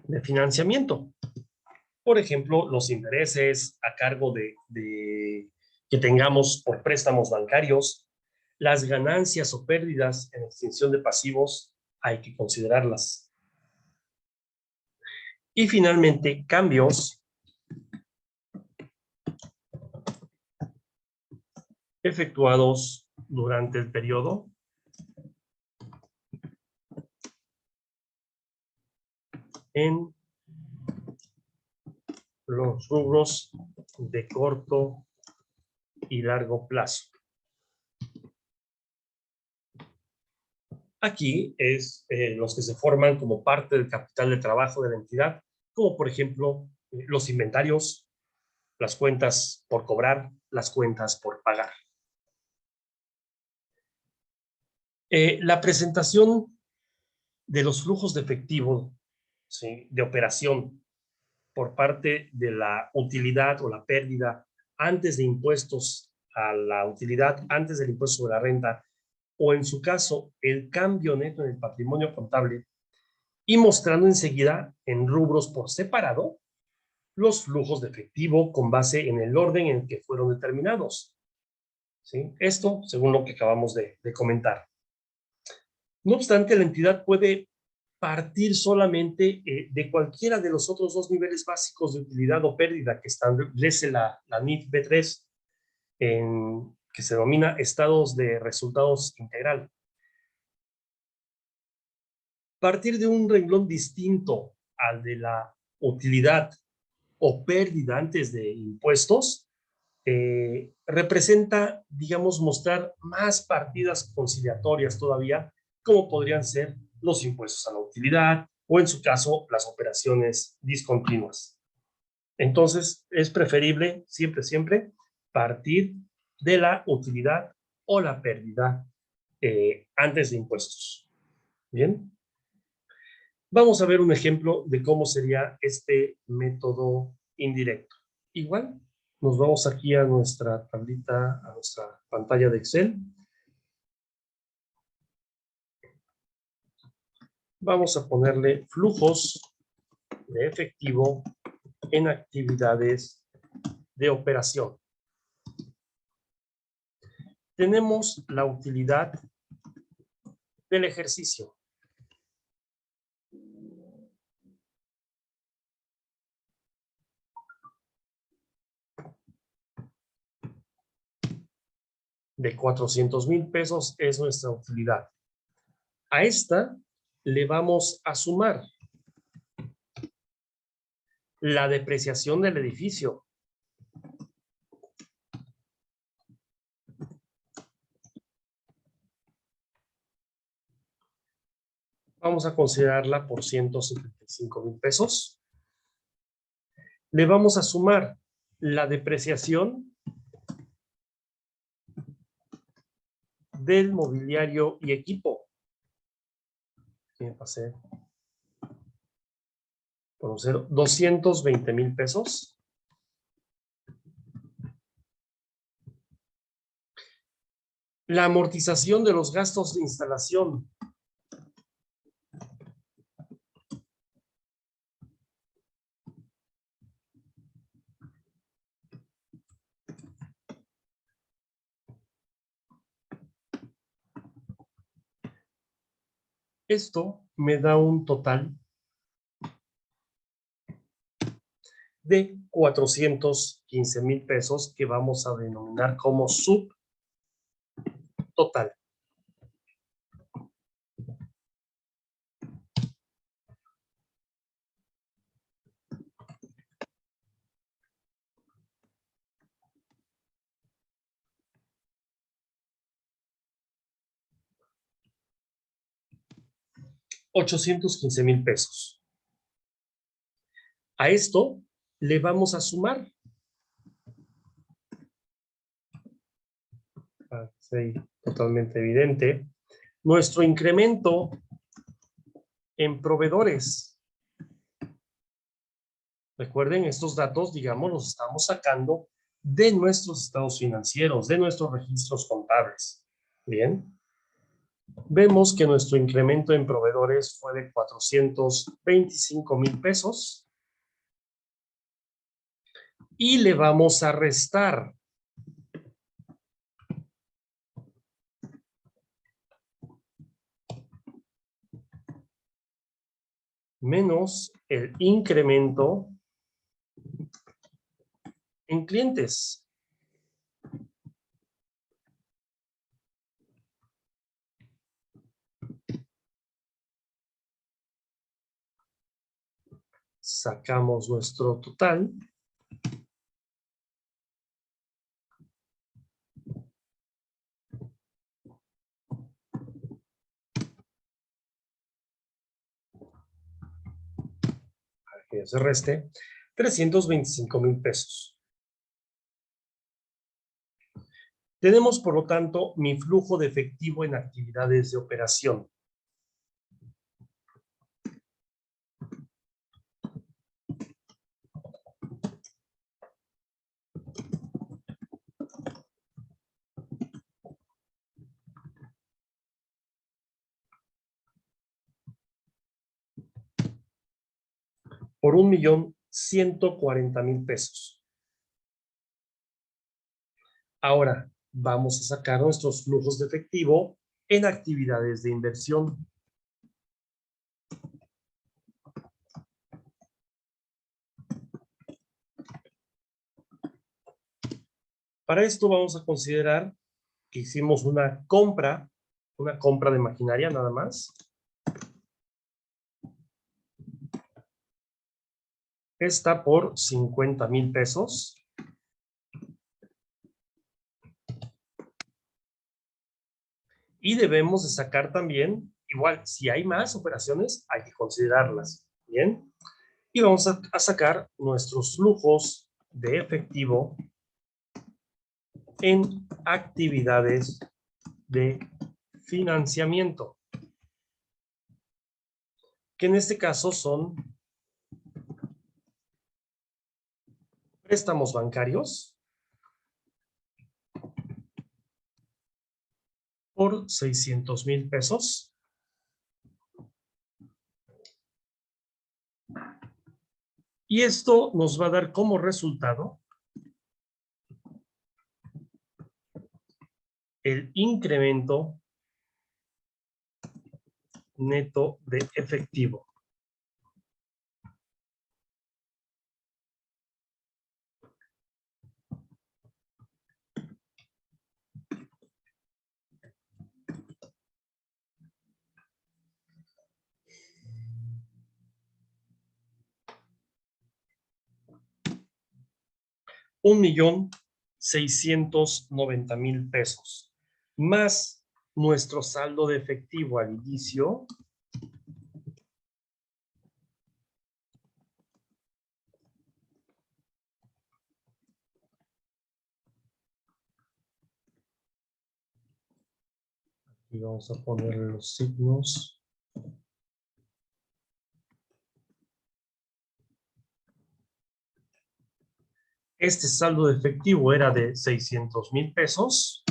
de financiamiento. Por ejemplo, los intereses a cargo que tengamos por préstamos bancarios, las ganancias o pérdidas en extinción de pasivos, hay que considerarlas. Y finalmente, cambios efectuados durante el periodo en los rubros de corto y largo plazo. Aquí es los que se forman como parte del capital de trabajo de la entidad, como por ejemplo los inventarios, las cuentas por cobrar, las cuentas por pagar. La presentación de los flujos de efectivo, ¿sí?, de operación por parte de la utilidad o la pérdida antes de impuestos a la utilidad, antes del impuesto sobre la renta, o en su caso, el cambio neto en el patrimonio contable, y mostrando enseguida en rubros por separado los flujos de efectivo con base en el orden en que fueron determinados. ¿Sí? Esto según lo que acabamos de comentar. No obstante, la entidad puede partir solamente de cualquiera de los otros dos niveles básicos de utilidad o pérdida que establece la NIF B3, que se denomina estados de resultados integral. Partir de un renglón distinto al de la utilidad o pérdida antes de impuestos representa, digamos, mostrar más partidas conciliatorias todavía, como podrían ser los impuestos a la utilidad o, en su caso, las operaciones discontinuas. Entonces, es preferible siempre partir de la utilidad o la pérdida antes de impuestos. ¿Bien? Vamos a ver un ejemplo de cómo sería este método indirecto. Igual, nos vamos aquí a nuestra tablita, a nuestra pantalla de Excel. Vamos a ponerle flujos de efectivo en actividades de operación. Tenemos la utilidad del ejercicio. De 400,000 pesos es nuestra utilidad. A esta le vamos a sumar la depreciación del edificio. Vamos a considerarla por 175,000 pesos. Le vamos a sumar la depreciación del mobiliario y equipo. Me pasé por un cero. 220,000 pesos. La amortización de los gastos de instalación. Esto me da un total de 415,000 pesos que vamos a denominar como subtotal. 815,000 pesos. A esto le vamos a sumar, para que sea totalmente evidente, nuestro incremento en proveedores. Recuerden, estos datos, digamos, los estamos sacando de nuestros estados financieros, de nuestros registros contables. Bien. Vemos que nuestro incremento en proveedores fue de 425,000 pesos. Y le vamos a restar menos el incremento en clientes. Sacamos nuestro total. Para que se reste 325,000 pesos. Tenemos, por lo tanto, mi flujo de efectivo en actividades de operación. Por 1,140,000 pesos. Ahora, vamos a sacar nuestros flujos de efectivo en actividades de inversión. Para esto vamos a considerar que hicimos una compra de maquinaria nada más. Esta por 50,000 pesos. Y debemos de sacar también, igual, si hay más operaciones, hay que considerarlas. Bien. Y vamos a sacar nuestros flujos de efectivo en actividades de financiamiento, que en este caso son préstamos bancarios por 600,000 pesos. Y esto nos va a dar como resultado el incremento neto de efectivo. $1,690,000 pesos, más nuestro saldo de efectivo al inicio, y vamos a poner los signos. Este saldo de efectivo era de 600,000 pesos.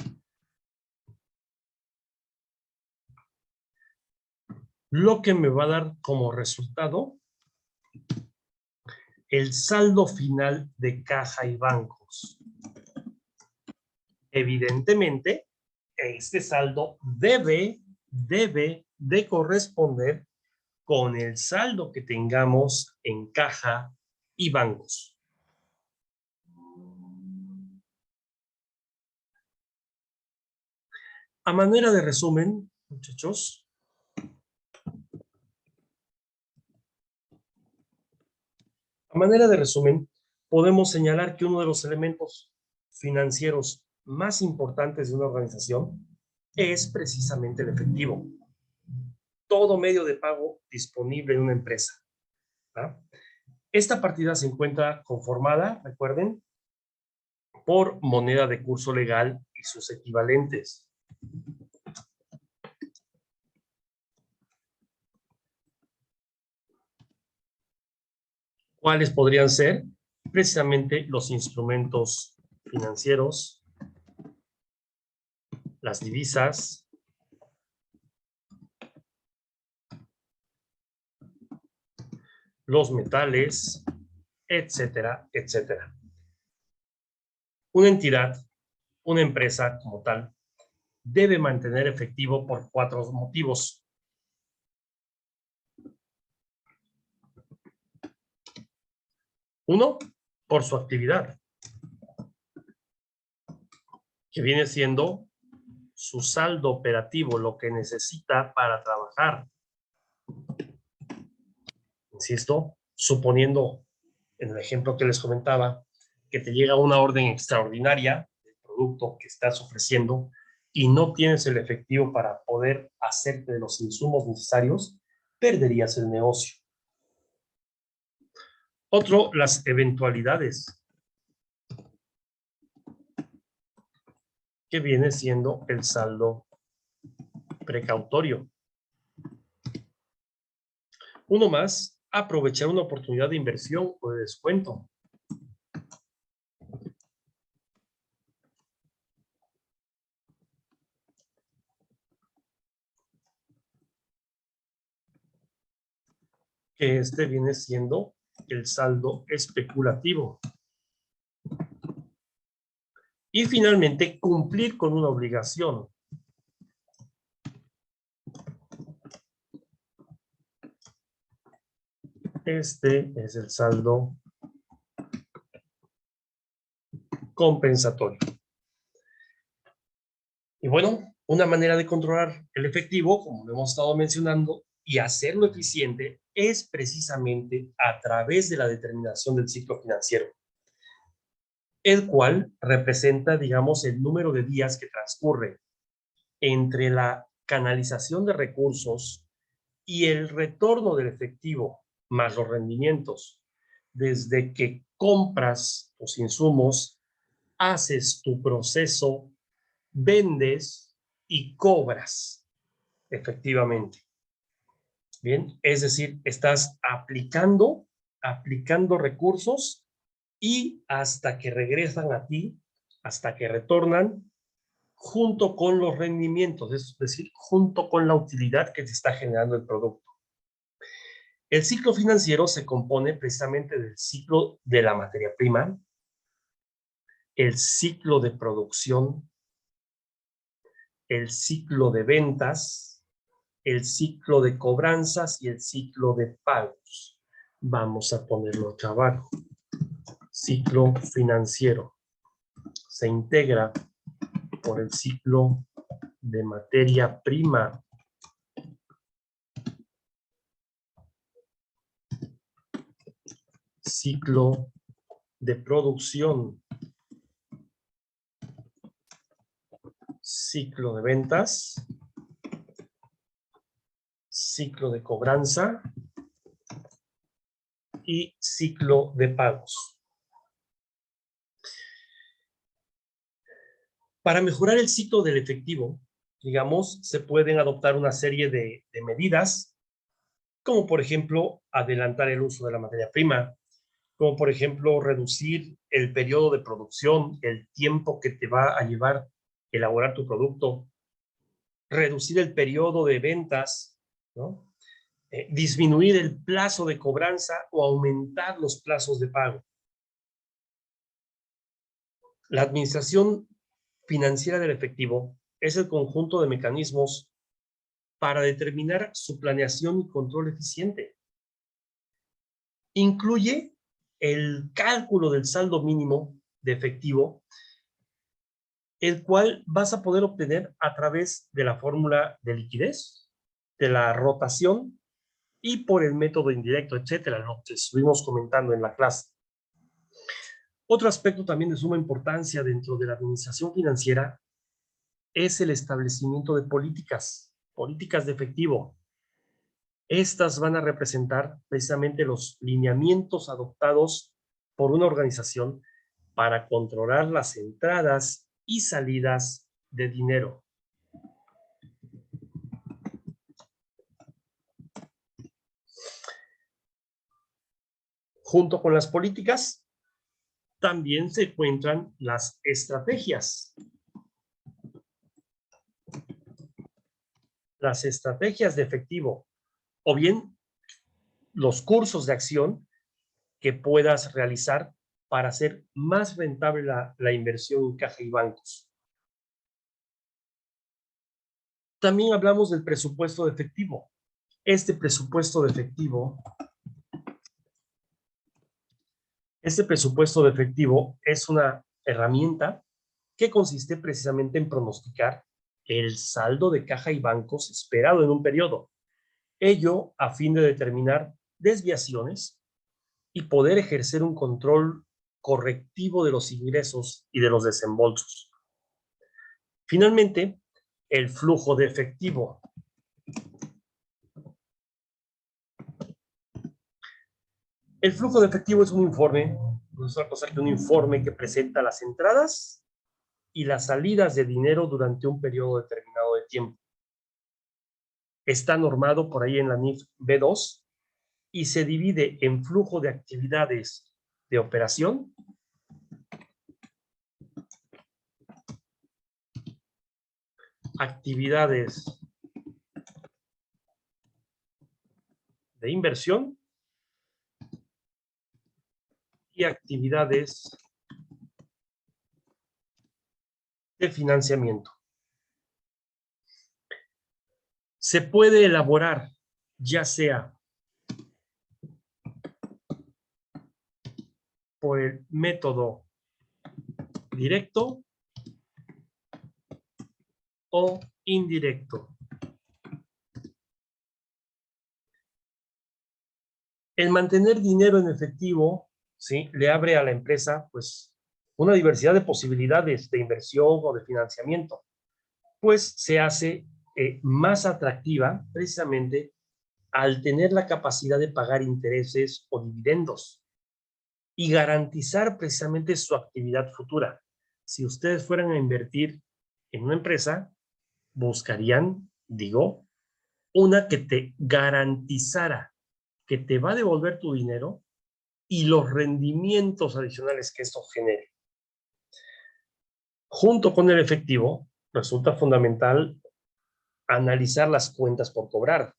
Lo que me va a dar como resultado el saldo final de caja y bancos. Evidentemente, este saldo debe de corresponder con el saldo que tengamos en caja y bancos. A manera de resumen, muchachos, podemos señalar que uno de los elementos financieros más importantes de una organización es precisamente el efectivo. Todo medio de pago disponible en una empresa, ¿verdad? Esta partida se encuentra conformada, recuerden, por moneda de curso legal y sus equivalentes. ¿Cuáles podrían ser? Precisamente los instrumentos financieros, las divisas, los metales, etcétera, etcétera. Una entidad, una empresa como tal, debe mantener efectivo por 4 motivos. Uno, por su actividad, que viene siendo su saldo operativo, lo que necesita para trabajar. Insisto, suponiendo en el ejemplo que les comentaba, que te llega una orden extraordinaria del producto que estás ofreciendo y no tienes el efectivo para poder hacerte de los insumos necesarios, perderías el negocio. Otro, las eventualidades, que viene siendo el saldo precautorio. Uno más, aprovechar una oportunidad de inversión o de descuento. Que este viene siendo el saldo especulativo. Y finalmente, cumplir con una obligación. Este es el saldo compensatorio. Y bueno, una manera de controlar el efectivo, como lo hemos estado mencionando, y hacerlo eficiente es precisamente a través de la determinación del ciclo financiero, el cual representa, digamos, el número de días que transcurre entre la canalización de recursos y el retorno del efectivo, más los rendimientos, desde que compras tus insumos, haces tu proceso, vendes y cobras efectivamente. Bien, es decir, estás aplicando recursos y hasta que regresan a ti, hasta que retornan, junto con los rendimientos, es decir, junto con la utilidad que te está generando el producto. El ciclo financiero se compone precisamente del ciclo de la materia prima, el ciclo de producción, el ciclo de ventas, el ciclo de cobranzas y el ciclo de pagos. Vamos a ponerlo acá abajo. Ciclo financiero. Se integra por el ciclo de materia prima, ciclo de producción, ciclo de ventas, ciclo de cobranza y ciclo de pagos. Para mejorar el ciclo del efectivo, digamos, se pueden adoptar una serie de medidas, como por ejemplo, adelantar el uso de la materia prima, como por ejemplo, reducir el periodo de producción, el tiempo que te va a llevar elaborar tu producto, reducir el periodo de ventas, ¿no? Disminuir el plazo de cobranza o aumentar los plazos de pago. La administración financiera del efectivo es el conjunto de mecanismos para determinar su planeación y control eficiente. Incluye el cálculo del saldo mínimo de efectivo, el cual vas a poder obtener a través de la fórmula de liquidez, de la rotación y por el método indirecto, etcétera, lo que estuvimos comentando en la clase. Otro aspecto también de suma importancia dentro de la administración financiera es el establecimiento de políticas de efectivo. Estas van a representar precisamente los lineamientos adoptados por una organización para controlar las entradas y salidas de dinero. Junto con las políticas, también se encuentran las estrategias. Las estrategias de efectivo, o bien los cursos de acción que puedas realizar para hacer más rentable la inversión en caja y bancos. También hablamos del presupuesto de efectivo. Este presupuesto de efectivo es una herramienta que consiste precisamente en pronosticar el saldo de caja y bancos esperado en un periodo. Ello a fin de determinar desviaciones y poder ejercer un control correctivo de los ingresos y de los desembolsos. Finalmente, el flujo de efectivo. El flujo de efectivo es un informe, no es otra cosa que un informe que presenta las entradas y las salidas de dinero durante un periodo determinado de tiempo. Está normado por ahí en la NIF B2 y se divide en flujo de actividades de operación, actividades de inversión y actividades de financiamiento. Se puede elaborar ya sea por el método directo o indirecto. El mantener dinero en efectivo, ¿sí?, le abre a la empresa pues una diversidad de posibilidades de inversión o de financiamiento, pues se hace más atractiva precisamente al tener la capacidad de pagar intereses o dividendos y garantizar precisamente su actividad futura. Si ustedes fueran a invertir en una empresa, buscarían, digo, una que te garantizara que te va a devolver tu dinero y los rendimientos adicionales que esto genere. Junto con el efectivo, resulta fundamental analizar las cuentas por cobrar,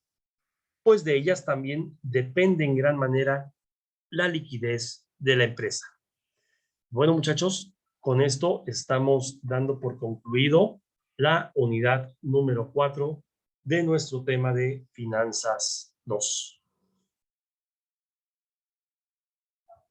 pues de ellas también depende en gran manera la liquidez de la empresa. Bueno, muchachos, con esto estamos dando por concluido la unidad número 4 de nuestro tema de Finanzas 2.